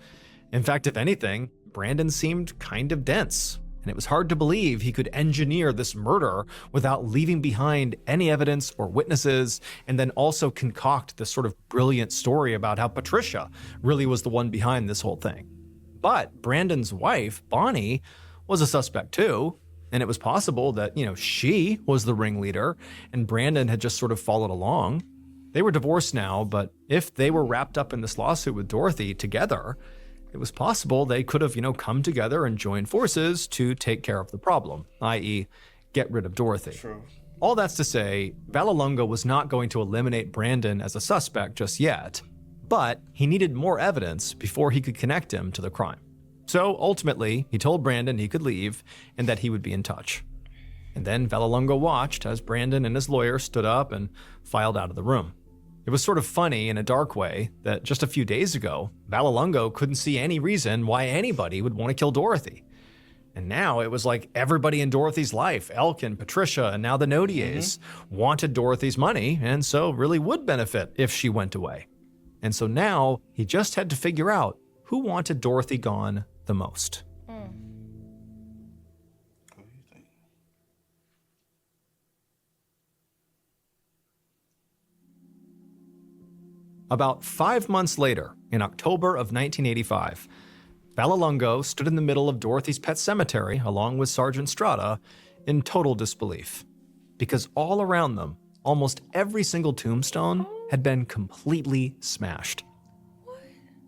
In fact, if anything, Brandon seemed kind of dense, and it was hard to believe he could engineer this murder without leaving behind any evidence or witnesses, and then also concoct this sort of brilliant story about how Patricia really was the one behind this whole thing. But Brandon's wife, Bonnie, was a suspect too, and it was possible that, she was the ringleader, and Brandon had just sort of followed along. They were divorced now, but if they were wrapped up in this lawsuit with Dorothy together, it was possible they could have, come together and joined forces to take care of the problem, i.e., get rid of Dorothy. True. All that's to say, Vallelongo was not going to eliminate Brandon as a suspect just yet, but he needed more evidence before he could connect him to the crime. So ultimately, he told Brandon he could leave and that he would be in touch. And then Vallelongo watched as Brandon and his lawyer stood up and filed out of the room. It was sort of funny in a dark way that just a few days ago, Vallelongo couldn't see any reason why anybody would want to kill Dorothy. And now it was like everybody in Dorothy's life, Elkin, Patricia, and now the Nodiers, wanted Dorothy's money and so really would benefit if she went away. And so now he just had to figure out who wanted Dorothy gone the most. About 5 months later, in October of 1985, Vallelongo stood in the middle of Dorothy's pet cemetery along with Sergeant Strada in total disbelief. Because all around them, almost every single tombstone had been completely smashed.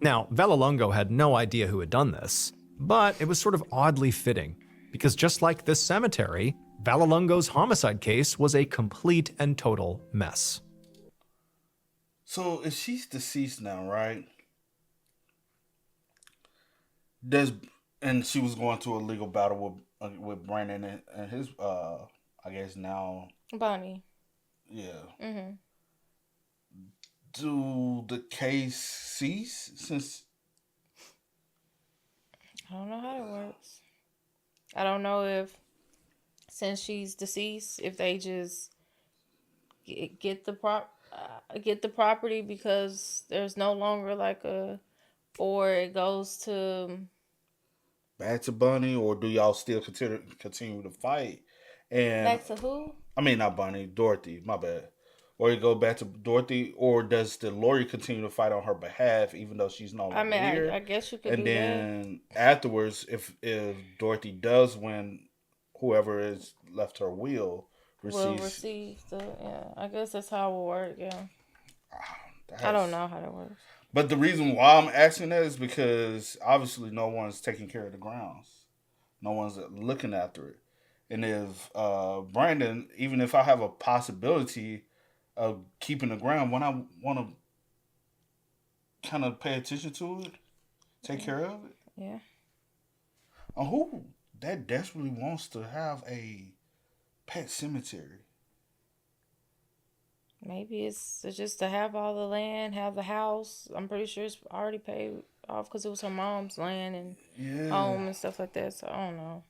Now, Vallelongo had no idea who had done this, but it was sort of oddly fitting, because just like this cemetery, Vallelongo's homicide case was a complete and total mess. So if she's deceased now, right? And she was going to a legal battle with Brandon and his I guess now Bonnie. Yeah. Mm-hmm. do the case cease since? I don't know how it works. I don't know if, since she's deceased, if they just get the property because there's no longer like or it goes to Back to Bunny, or do y'all still continue to fight? And back to who? I mean, not Bunny, Dorothy. My bad. Or you go back to Dorothy, or does the lawyer continue to fight on her behalf, even though she's no I longer mean, here? I guess you could And do then afterwards, if Dorothy does win, whoever is left her will that. Will receives. receive the I guess that's how it will work. Yeah, I That's- don't know how that works. But the reason why I'm asking that is because obviously no one's taking care of the grounds. No one's looking after it. And if Brandon, even if I have a possibility of keeping the ground, when I want to kind of pay attention to it, take care of it. Yeah. Who that desperately wants to have a pet cemetery? Maybe it's just to have all the land, have the house. I'm pretty sure it's already paid off because it was her mom's land and home and stuff like that. So I don't know.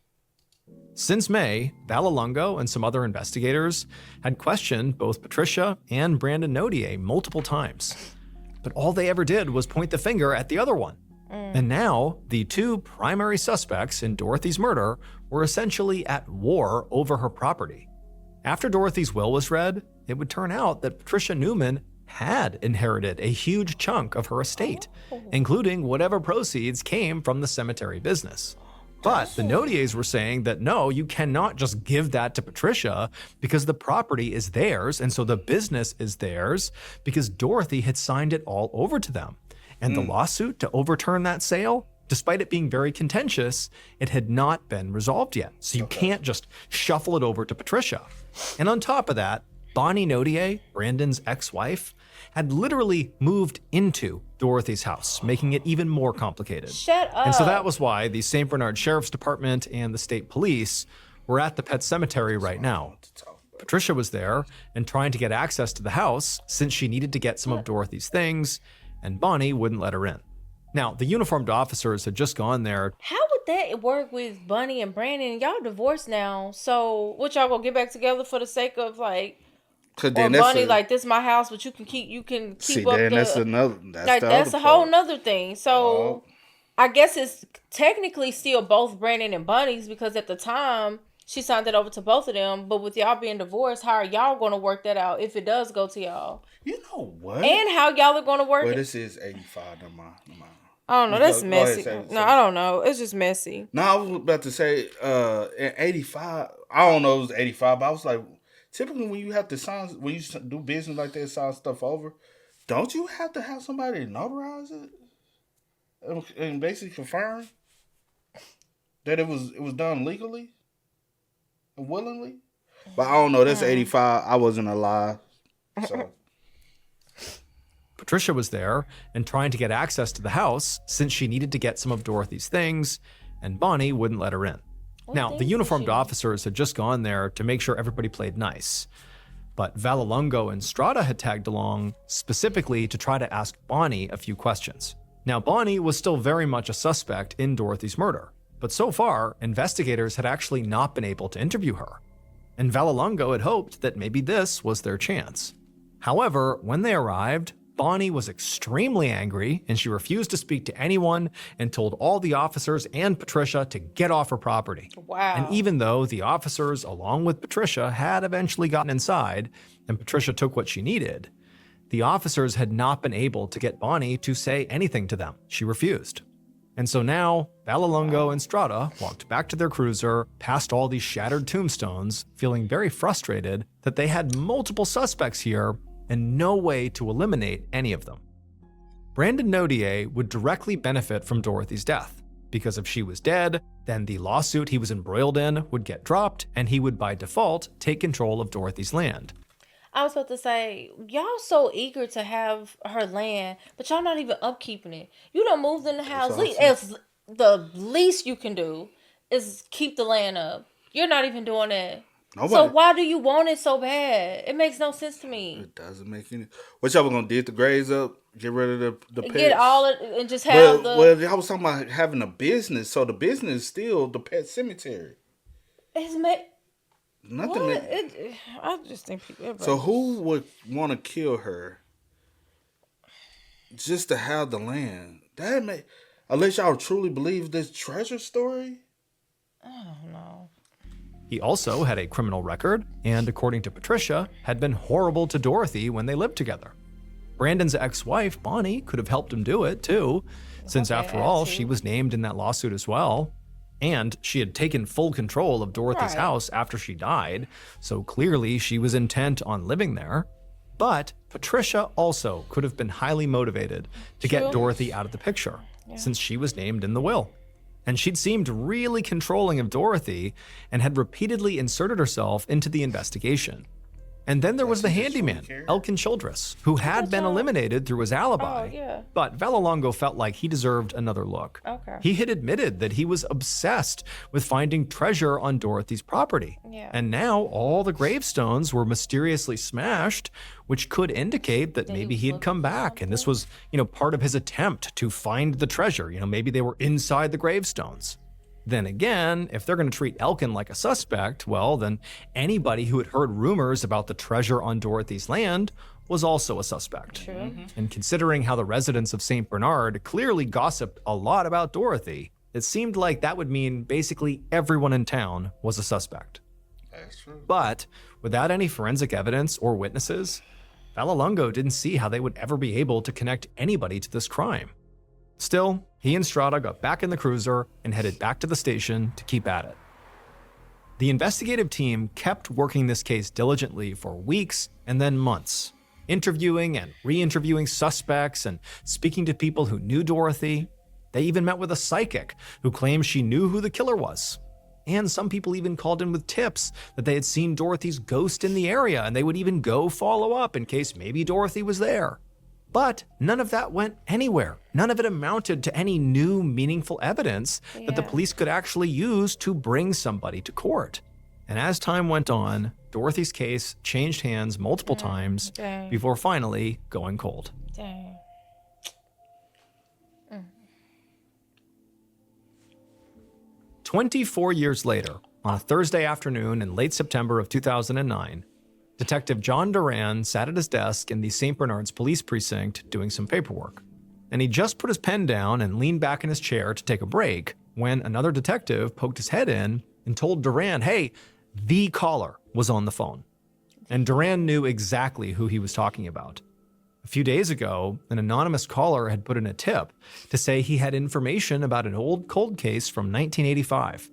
Since May, Vallelongo and some other investigators had questioned both Patricia and Brandon Nodier multiple times. But all they ever did was point the finger at the other one. And now, the two primary suspects in Dorothy's murder were essentially at war over her property. After Dorothy's will was read, it would turn out that Patricia Newman had inherited a huge chunk of her estate, including whatever proceeds came from the cemetery business. But the Nodiers were saying that no, you cannot just give that to Patricia because the property is theirs and so the business is theirs because Dorothy had signed it all over to them. And the lawsuit to overturn that sale, despite it being very contentious, it had not been resolved yet. So you can't just shuffle it over to Patricia. And on top of that, Bonnie Nodier, Brandon's ex-wife, had literally moved into Dorothy's house, making it even more complicated. Shut up. And so that was why the St. Bernard Sheriff's Department and the state police were at the pet cemetery right now. Patricia was there and trying to get access to the house since she needed to get some of Dorothy's things, and Bonnie wouldn't let her in. Now, the uniformed officers had just gone there. How would that work with Bunny and Brandon? Y'all divorced now, so what, y'all gonna get back together for the sake of like? Or Bunny, like, this is my house, but you can keep See, up then the. that's a whole nother thing. So, I guess it's technically still both Brandon and Bunny's because at the time she signed it over to both of them. But with y'all being divorced, how are y'all going to work that out if it does go to y'all? You know what? And how y'all are going to work it? Well, this is 85. Never mind. I don't know. That's Go messy. ahead, say. No, I don't know. It's just messy. No, I was about to say, in 85, I don't know if it was 85, but I was like, typically when you have to sign, when you do business like that, sign stuff over, don't you have to have somebody notarize it and basically confirm that it was done legally and willingly? But I don't know. That's 85. I wasn't alive, so. Patricia was there and trying to get access to the house since she needed to get some of Dorothy's things, and Bonnie wouldn't let her in. Now, the uniformed officers had just gone there to make sure everybody played nice. But Vallelongo and Strada had tagged along specifically to try to ask Bonnie a few questions. Now, Bonnie was still very much a suspect in Dorothy's murder, but so far, investigators had actually not been able to interview her. And Vallelongo had hoped that maybe this was their chance. However, when they arrived, Bonnie was extremely angry and she refused to speak to anyone and told all the officers and Patricia to get off her property. Wow. And even though the officers, along with Patricia, had eventually gotten inside and Patricia took what she needed, the officers had not been able to get Bonnie to say anything to them. She refused. And so now, Vallelongo and Strada walked back to their cruiser, past all these shattered tombstones, feeling very frustrated that they had multiple suspects here and no way to eliminate any of them. Brandon Nodier would directly benefit from Dorothy's death, because if she was dead, then the lawsuit he was embroiled in would get dropped, and he would by default take control of Dorothy's land. I was about to say, y'all so eager to have her land, but y'all not even upkeeping it. You done moved in the house. The least you can do is keep the land up. You're not even doing that. Nobody. So why do you want it so bad? It makes no sense to me. It doesn't make any. What y'all gonna dig the graves up? Get rid of the pets? Get all it and just have the. Well, I was talking about having a business. So the business is still the pet cemetery. Nothing. I just think people. So who would want to kill her just to have the land? That may, unless y'all truly believe this treasure story. I don't know. He also had a criminal record, and according to Patricia, had been horrible to Dorothy when they lived together. Brandon's ex-wife, Bonnie, could have helped him do it too, since after all, she was named in that lawsuit as well. And she had taken full control of Dorothy's house after she died, so clearly she was intent on living there. But Patricia also could have been highly motivated to get Dorothy out of the picture, since she was named in the will. And she'd seemed really controlling of Dorothy and had repeatedly inserted herself into the investigation. And then there was the handyman, Elkin Childress, who had been eliminated through his alibi. But Vallelongo felt like he deserved another look. He had admitted that he was obsessed with finding treasure on Dorothy's property. And now all the gravestones were mysteriously smashed, which could indicate that maybe he had come back and this was, part of his attempt to find the treasure. Maybe they were inside the gravestones. Then again, if they're going to treat Elkin like a suspect, well, then anybody who had heard rumors about the treasure on Dorothy's land was also a suspect. True. And considering how the residents of St. Bernard clearly gossiped a lot about Dorothy, it seemed like that would mean basically everyone in town was a suspect. That's true. But without any forensic evidence or witnesses, Vallelongo didn't see how they would ever be able to connect anybody to this crime. Still, he and Strada got back in the cruiser and headed back to the station to keep at it. The investigative team kept working this case diligently for weeks and then months, interviewing and re-interviewing suspects and speaking to people who knew Dorothy. They even met with a psychic who claimed she knew who the killer was. And some people even called in with tips that they had seen Dorothy's ghost in the area and they would even go follow up in case maybe Dorothy was there. But none of that went anywhere. None of it amounted to any new, meaningful evidence that the police could actually use to bring somebody to court. And as time went on, Dorothy's case changed hands multiple times before finally going cold. 24 years later, on a Thursday afternoon in late September of 2009, Detective John Duran sat at his desk in the St. Bernard's police precinct doing some paperwork. And he just put his pen down and leaned back in his chair to take a break when another detective poked his head in and told Duran, hey, the caller was on the phone. And Duran knew exactly who he was talking about. A few days ago, an anonymous caller had put in a tip to say he had information about an old cold case from 1985,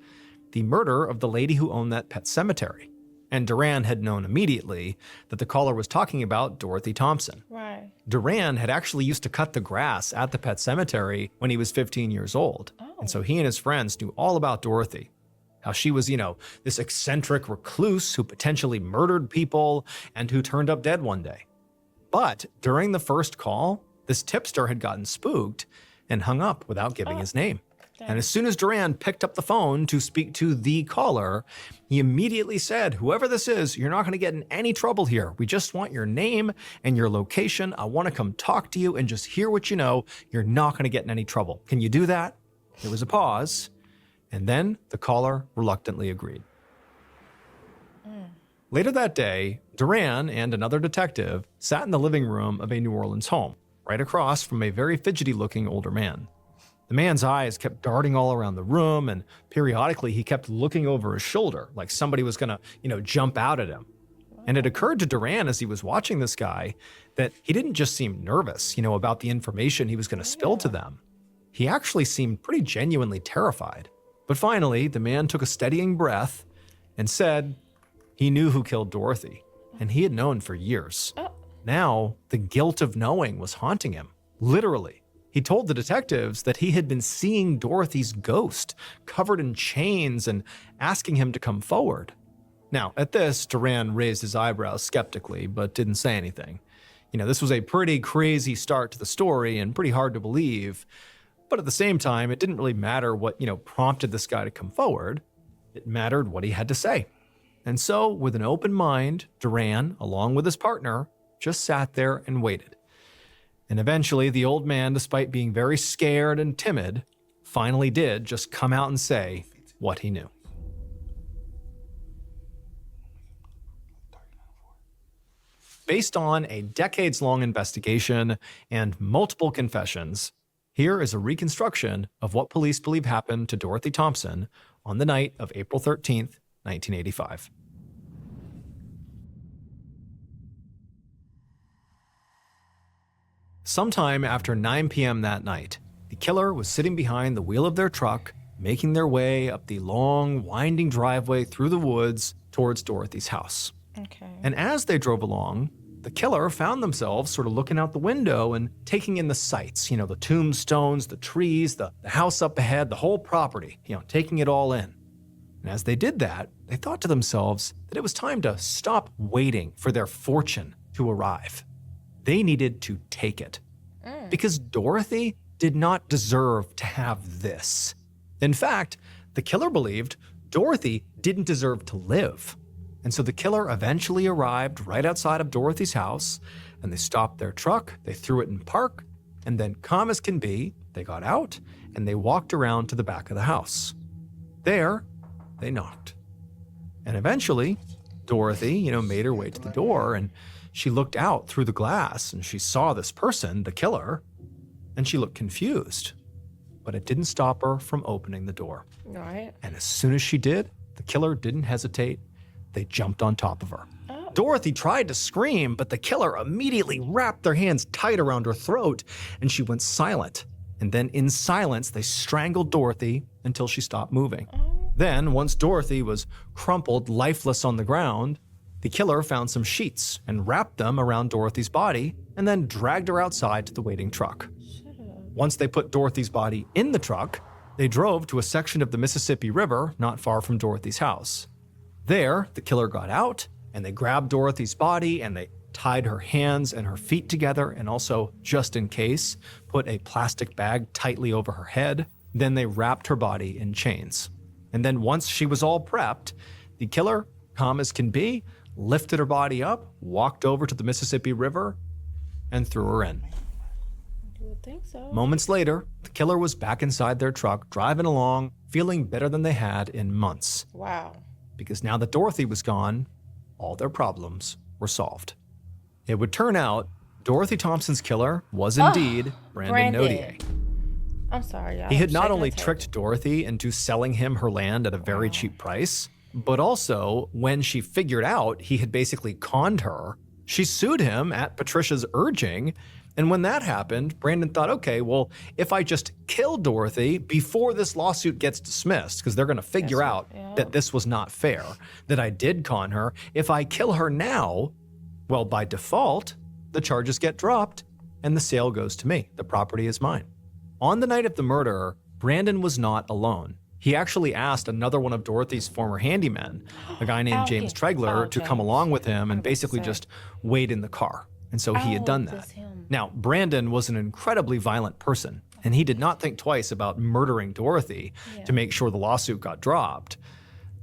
the murder of the lady who owned that pet cemetery. And Duran had known immediately that the caller was talking about Dorothy Thompson. Right. Duran had actually used to cut the grass at the pet cemetery when he was 15 years old. And so he and his friends knew all about Dorothy. How she was, this eccentric recluse who potentially murdered people and who turned up dead one day. But during the first call, this tipster had gotten spooked and hung up without giving his name. And as soon as Duran picked up the phone to speak to the caller, he immediately said, whoever this is, you're not going to get in any trouble here. We just want your name and your location. I want to come talk to you and just hear what you know. You're not going to get in any trouble. Can you do that? There was a pause, and then the caller reluctantly agreed. Later that day, Duran and another detective sat in the living room of a New Orleans home, right across from a very fidgety-looking older man. The man's eyes kept darting all around the room, and periodically he kept looking over his shoulder like somebody was gonna, jump out at him. And it occurred to Duran as he was watching this guy that he didn't just seem nervous, about the information he was gonna spill to them. He actually seemed pretty genuinely terrified. But finally, the man took a steadying breath and said he knew who killed Dorothy, and he had known for years. Now, the guilt of knowing was haunting him, literally. He told the detectives that he had been seeing Dorothy's ghost covered in chains and asking him to come forward. Now, at this, Duran raised his eyebrows skeptically, but didn't say anything. This was a pretty crazy start to the story and pretty hard to believe. But at the same time, it didn't really matter what, prompted this guy to come forward. It mattered what he had to say. And so, with an open mind, Duran, along with his partner, just sat there and waited. And eventually, the old man, despite being very scared and timid, finally did just come out and say what he knew. Based on a decades-long investigation and multiple confessions, here is a reconstruction of what police believe happened to Dorothy Thompson on the night of April 13th, 1985. Sometime after 9 p.m. that night, the killer was sitting behind the wheel of their truck, making their way up the long, winding driveway through the woods towards Dorothy's house. Okay. And as they drove along, the killer found themselves sort of looking out the window and taking in the sights, the tombstones, the trees, the house up ahead, the whole property, taking it all in. And as they did that, they thought to themselves that it was time to stop waiting for their fortune to arrive. They needed to take it. Because Dorothy did not deserve to have this. In fact, the killer believed Dorothy didn't deserve to live. And so the killer eventually arrived right outside of Dorothy's house, and they stopped their truck, they threw it in park, and then, calm as can be, they got out and they walked around to the back of the house. There, they knocked. And eventually, Dorothy, made her way to the door, and she looked out through the glass and she saw this person, the killer, and she looked confused. But it didn't stop her from opening the door. All right. And as soon as she did, the killer didn't hesitate. They jumped on top of her. Oh. Dorothy tried to scream, but the killer immediately wrapped their hands tight around her throat, and she went silent. And then in silence, they strangled Dorothy until she stopped moving. Then, once Dorothy was crumpled, lifeless on the ground, the killer found some sheets and wrapped them around Dorothy's body and then dragged her outside to the waiting truck. Once they put Dorothy's body in the truck, they drove to a section of the Mississippi River not far from Dorothy's house. There, the killer got out and they grabbed Dorothy's body and they tied her hands and her feet together and also, just in case, put a plastic bag tightly over her head. Then they wrapped her body in chains. And then once she was all prepped, the killer, calm as can be, lifted her body up, walked over to the Mississippi River, and threw her in. You would think so. Moments later, the killer was back inside their truck, driving along, feeling better than they had in months. Wow. Because now that Dorothy was gone, all their problems were solved. It would turn out Dorothy Thompson's killer was indeed Brandon Nodier. I'm sorry, y'all. He had not only tricked Dorothy into selling him her land at a very cheap price, but also when she figured out he had basically conned her, she sued him at Patricia's urging. And when that happened, Brandon thought, okay, well, if I just kill Dorothy before this lawsuit gets dismissed, because they're going to figure out that this was not fair, that I did con her, if I kill her now, well, by default, the charges get dropped and the sale goes to me. The property is mine. On the night of the murder, Brandon was not alone. He actually asked another one of Dorothy's former handymen, a guy named James Tregler, to come along with him and basically just wait in the car. And so he had done that. Now, Brandon was an incredibly violent person, and he did not think twice about murdering Dorothy to make sure the lawsuit got dropped.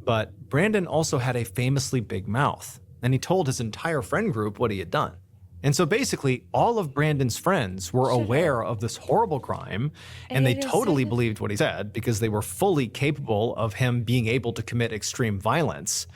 But Brandon also had a famously big mouth, and he told his entire friend group what he had done. And so basically, all of Brandon's friends were aware of this horrible crime, and they totally believed what he said because they were fully capable of him being able to commit extreme violence,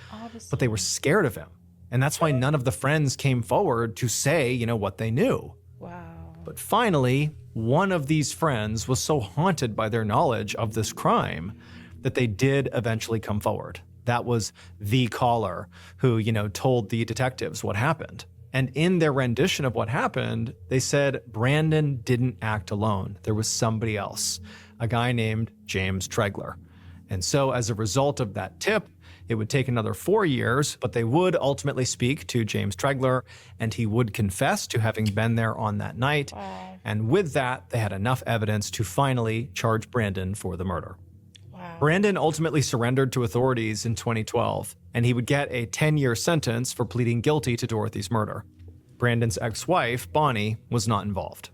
but they were scared of him. And that's why none of the friends came forward to say, what they knew. Wow. But finally, one of these friends was so haunted by their knowledge of this crime that they did eventually come forward. That was the caller who, told the detectives what happened. And in their rendition of what happened, they said Brandon didn't act alone. There was somebody else, a guy named James Tregler. And so as a result of that tip, it would take another 4 years, but they would ultimately speak to James Tregler, and he would confess to having been there on that night. Wow. And with that, they had enough evidence to finally charge Brandon for the murder. Wow. Brandon ultimately surrendered to authorities in 2012, and he would get a 10-year sentence for pleading guilty to Dorothy's murder. Brandon's ex-wife, Bonnie, was not involved.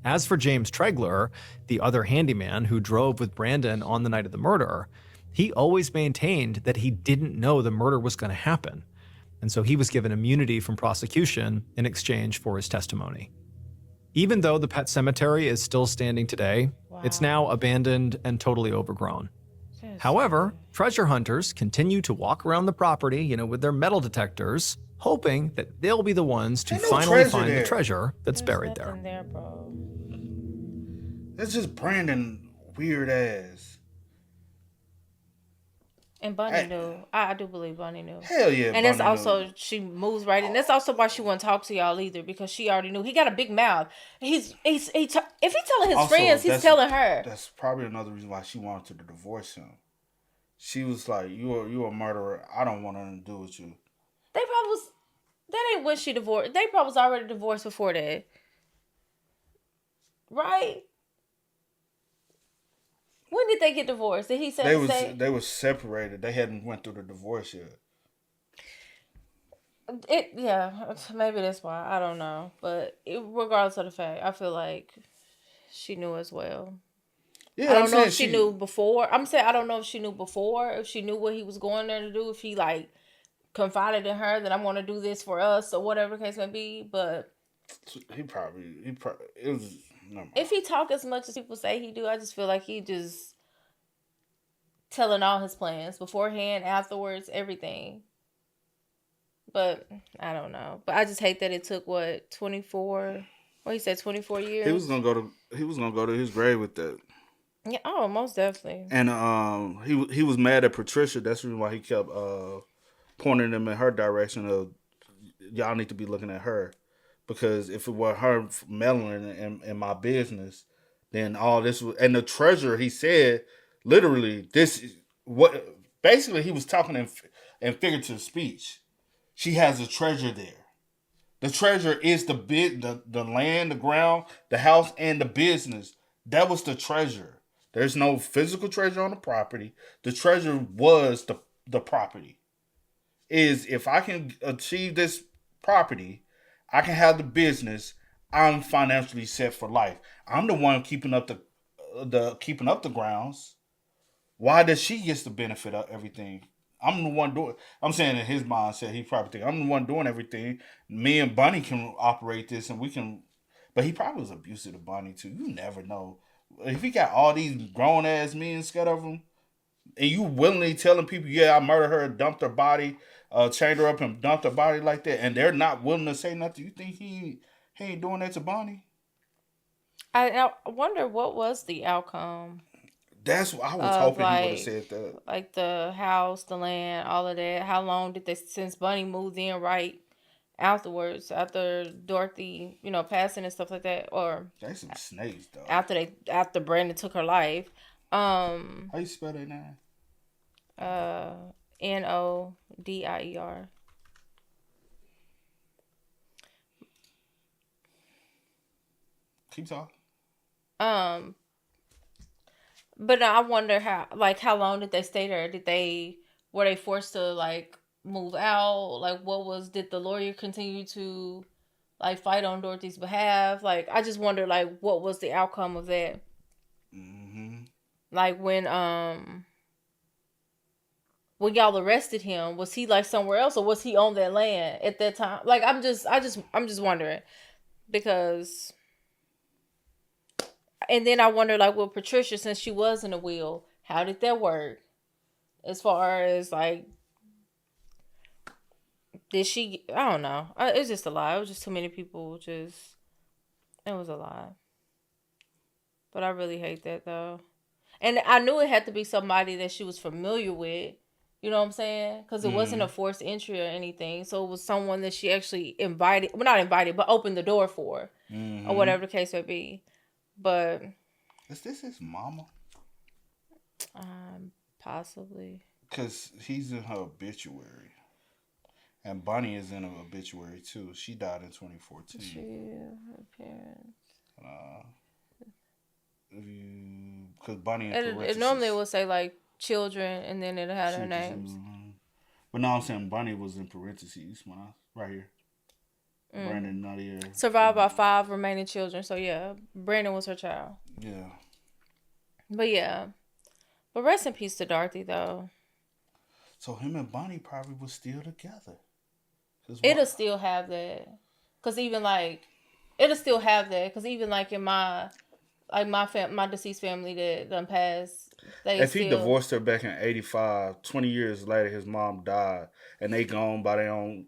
As for James Tregler, the other handyman who drove with Brandon on the night of the murder, he always maintained that he didn't know the murder was going to happen, and so he was given immunity from prosecution in exchange for his testimony. Even though the pet cemetery is still standing today, it's now abandoned and totally overgrown. However, treasure hunters continue to walk around the property, with their metal detectors, hoping that they'll be the ones to finally find the treasure that's buried there. Bro. That's just Brandon weird ass. And Bunny knew. I do believe Bunny knew. Hell yeah, and that's also, she moves right in. That's also why she wouldn't talk to y'all either, because she already knew. He got a big mouth. If he's telling his friends, he's telling her. That's probably another reason why she wanted to divorce him. She was like, "You a murderer. I don't want nothing to do with you." They probably was. That ain't when she divorced. They probably was already divorced before that, right? When did they get divorced? Did he say they were separated? They hadn't went through the divorce yet. Maybe that's why. I don't know, but regardless of the fact, I feel like she knew as well. Yeah, I don't know if she knew before. I'm saying I don't know if she knew before, if she knew what he was going there to do, if he like confided in her that I'm going to do this for us or whatever the case may be. But he probably it was. No, if he talk as much as people say he do, I just feel like he just telling all his plans beforehand, afterwards, everything. But I don't know. But I just hate that it took 24. What he said, 24 years. He was gonna go to his grave with that. Yeah. Oh, most definitely. And he was mad at Patricia. That's the reason why he kept pointing them in her direction of y'all need to be looking at her. Because if it were her meddling in my business, then all this was, and the treasurer, he said, literally, basically he was talking in figurative speech. She has a treasure there. The treasure is the land, the ground, the house, and the business. That was the treasure. There's no physical treasure on the property. The treasure was the property. If I can achieve this property, I can have the business. I'm financially set for life. I'm the one keeping up the grounds. Why does she get the benefit of everything? I'm the one doing. I'm saying in his mindset, he probably think I'm the one doing everything. Me and Bunny can operate this, and we can. But he probably was abusive to Bunny too. You never know. If he got all these grown ass men scared of him, and you willingly telling people, "Yeah, I murdered her, dumped her body." Chained her up and dumped her body like that, and they're not willing to say nothing. You think he ain't doing that to Bonnie? I wonder what was the outcome. That's what I was hoping he would have said that. Like the house, the land, all of that. How long did they, since Bunny moved in right afterwards, after Dorothy, passing and stuff like that, or they some snakes though. After Brandon took her life. How you spell that name? Nodier. Keep talking. But I wonder how long did they stay there? Were they forced to move out? Did the lawyer continue to fight on Dorothy's behalf? I just wonder what was the outcome of that? Mm-hmm. When y'all arrested him, was he somewhere else, or was he on that land at that time? I'm just wondering, because, and then I wonder with Patricia, since she was in the will, how did that work? As far as did she? I don't know. It's just a lot. It was just too many people. It was a lot. But I really hate that though, and I knew it had to be somebody that she was familiar with. You know what I'm saying? Because it wasn't a forced entry or anything. So it was someone that she actually invited. Well, not invited, but opened the door for. Or whatever the case may be. But. Is this his mama? Possibly. Because he's in her obituary. And Bunny is in her obituary too. She died in 2014. Her parents. Because Bunny and it normally will say children, and then it had her names. But now I'm saying Bunny was in parentheses right here. Brandon Nodier. Survived by 5 remaining children. So yeah, Brandon was her child. Yeah. But yeah, But rest in peace to Dorothy, though. So him and Bonnie probably was still together. It'll still have that. Cause even like, it'll still have that. Cause even like in my deceased family that done passed, if he divorced her back in 85, 20 years later, his mom died, and they gone by their own.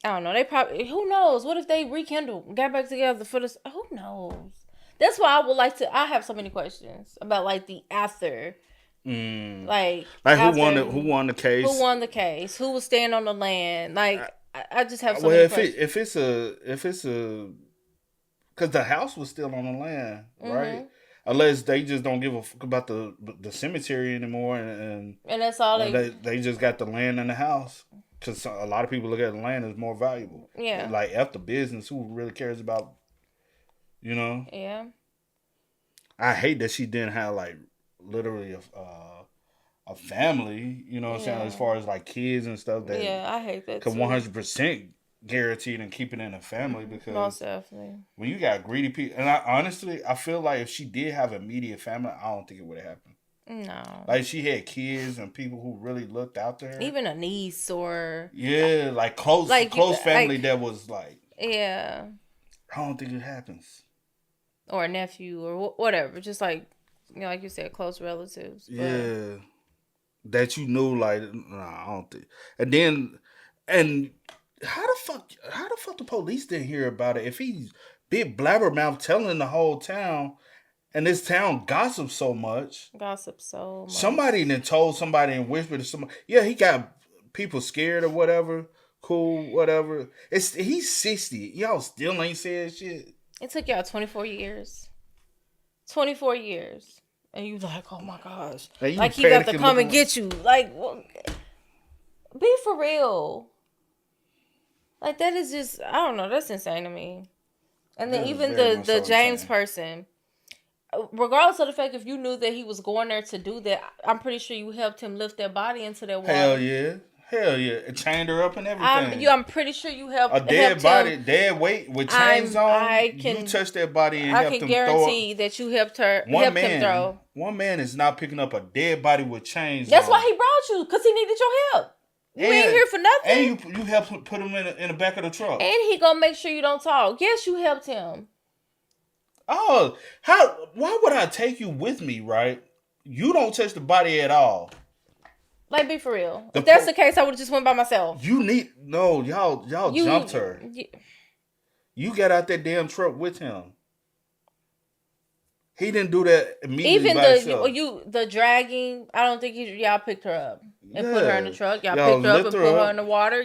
I don't know. They probably, who knows? What if they rekindled, got back together for this? Who knows? That's why I would like to. I have so many questions about like the after. Like who won the case? Who won the case? Who was staying on the land? Like I just have so many questions. If it's a, because the house was still on the land, right? Unless they just don't give a fuck about the cemetery anymore, and that's all they just got the land and the house. Because a lot of people look at the land as more valuable. Yeah. Like after business, who really cares about, Yeah. I hate that she didn't have like literally a family, you know what I'm saying, as far as like kids and stuff. That I hate that. Because 100% guaranteed in keeping in a family, because most definitely when you got greedy people, and I feel like if she did have immediate family, I don't think it would have happened. No. Like she had kids and people who really looked out to her. Even a niece or like close family that was like. Yeah. I don't think it happens. Or a nephew or whatever, just like like you said, close relatives. But. Yeah. That you knew, like, nah, I don't think. And how the fuck the police didn't hear about it if he's big blabbermouth telling the whole town? And this town gossips so much. Somebody then told somebody and whispered to somebody. Yeah, he got people scared or whatever. Cool, whatever. He's 60. Y'all still ain't said shit. It took y'all 24 years. 24 years. And you like, oh my gosh. Like he got to come and get you. Like, be for real. Like that is just, I don't know. That's insane to me. And then even the James person. Regardless of the fact if you knew that he was going there to do that, I'm pretty sure you helped him lift that body into that water. Hell yeah. It chained her up and everything. I'm pretty sure you helped a dead body, him. Dead weight with chains on. You touched that body and helped him throw. I can guarantee that you helped him throw. One man is not picking up a dead body with chains. That's why he brought you, because he needed your help. You ain't here for nothing. And you helped put him in the back of the truck. And he gonna make sure you don't talk. Yes, you helped him. Oh, why would I take you with me, right? You don't touch the body at all. Like, be for real. If that's the case, I would have just went by myself. Y'all jumped her. You got out that damn truck with him. He didn't do that immediately by himself. The dragging, I don't think y'all picked her up and put her in the truck. Y'all picked her up and put her in the water.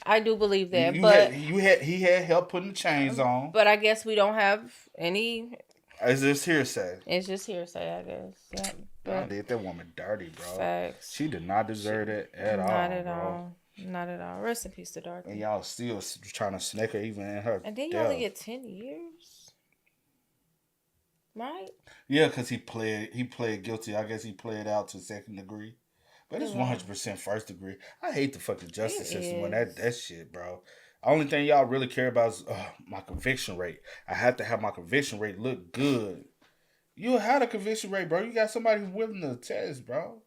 I do believe that, he had help putting the chains on. But I guess we don't have any. It's just hearsay. I guess. Yeah. I did that woman dirty, bro. Facts. She did not deserve it at all. Not at all. Rest in peace to Dorothy. And y'all still trying to snake her even in her. And then you only get 10 years, right? Yeah, because he pled guilty. I guess he pled out to second degree. But it's 100% first degree. I hate the fucking justice system when that shit, bro. Only thing y'all really care about is my conviction rate. I have to have my conviction rate look good. You had a conviction rate, bro. You got somebody who's willing to test, bro.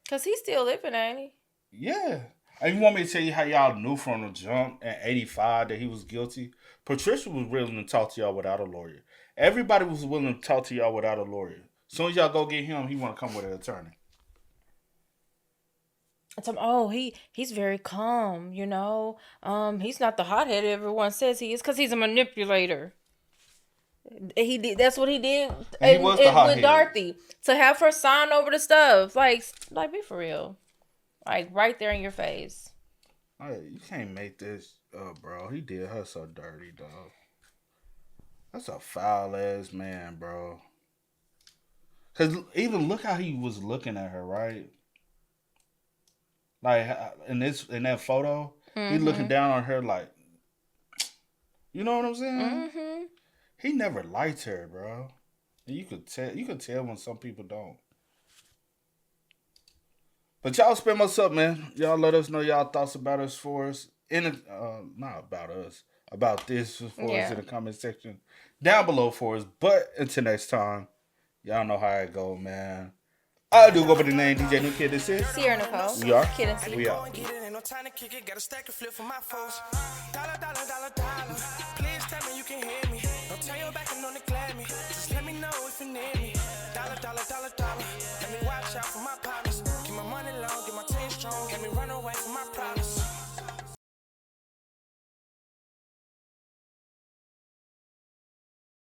Because he's still living, ain't he? Yeah. And you want me to tell you how y'all knew from the jump at 85 that he was guilty? Patricia was willing to talk to y'all without a lawyer. Everybody was willing to talk to y'all without a lawyer. As soon as y'all go get him, he want to come with an attorney. He's very calm, he's not the hothead everyone says he is, because he's a manipulator. That's what he did with Dorothy, to have her sign over the stuff. Like be for real. Like right there in your face. You can't make this up, bro. He did her so dirty, dog. That's a foul ass man, bro. Cause even look how he was looking at her, right? Like in that photo, he's looking down on her like, you know what I'm saying? Mm-hmm. He never liked her, bro. You could tell when some people don't. But y'all spread us up, man. Y'all let us know y'all thoughts about us for us. Not about us. About this for us in the comment section down below for us. But until next time, Y'all know how it go, man. I do go by the name DJ New Kid. This is Sierra Nicole. We are. Kid and C. We are. Get it, ain't no time to kick it. Got a stack of flip for my foes. Dollar, dollar, dollar, dollar. Please tell me you can hear me.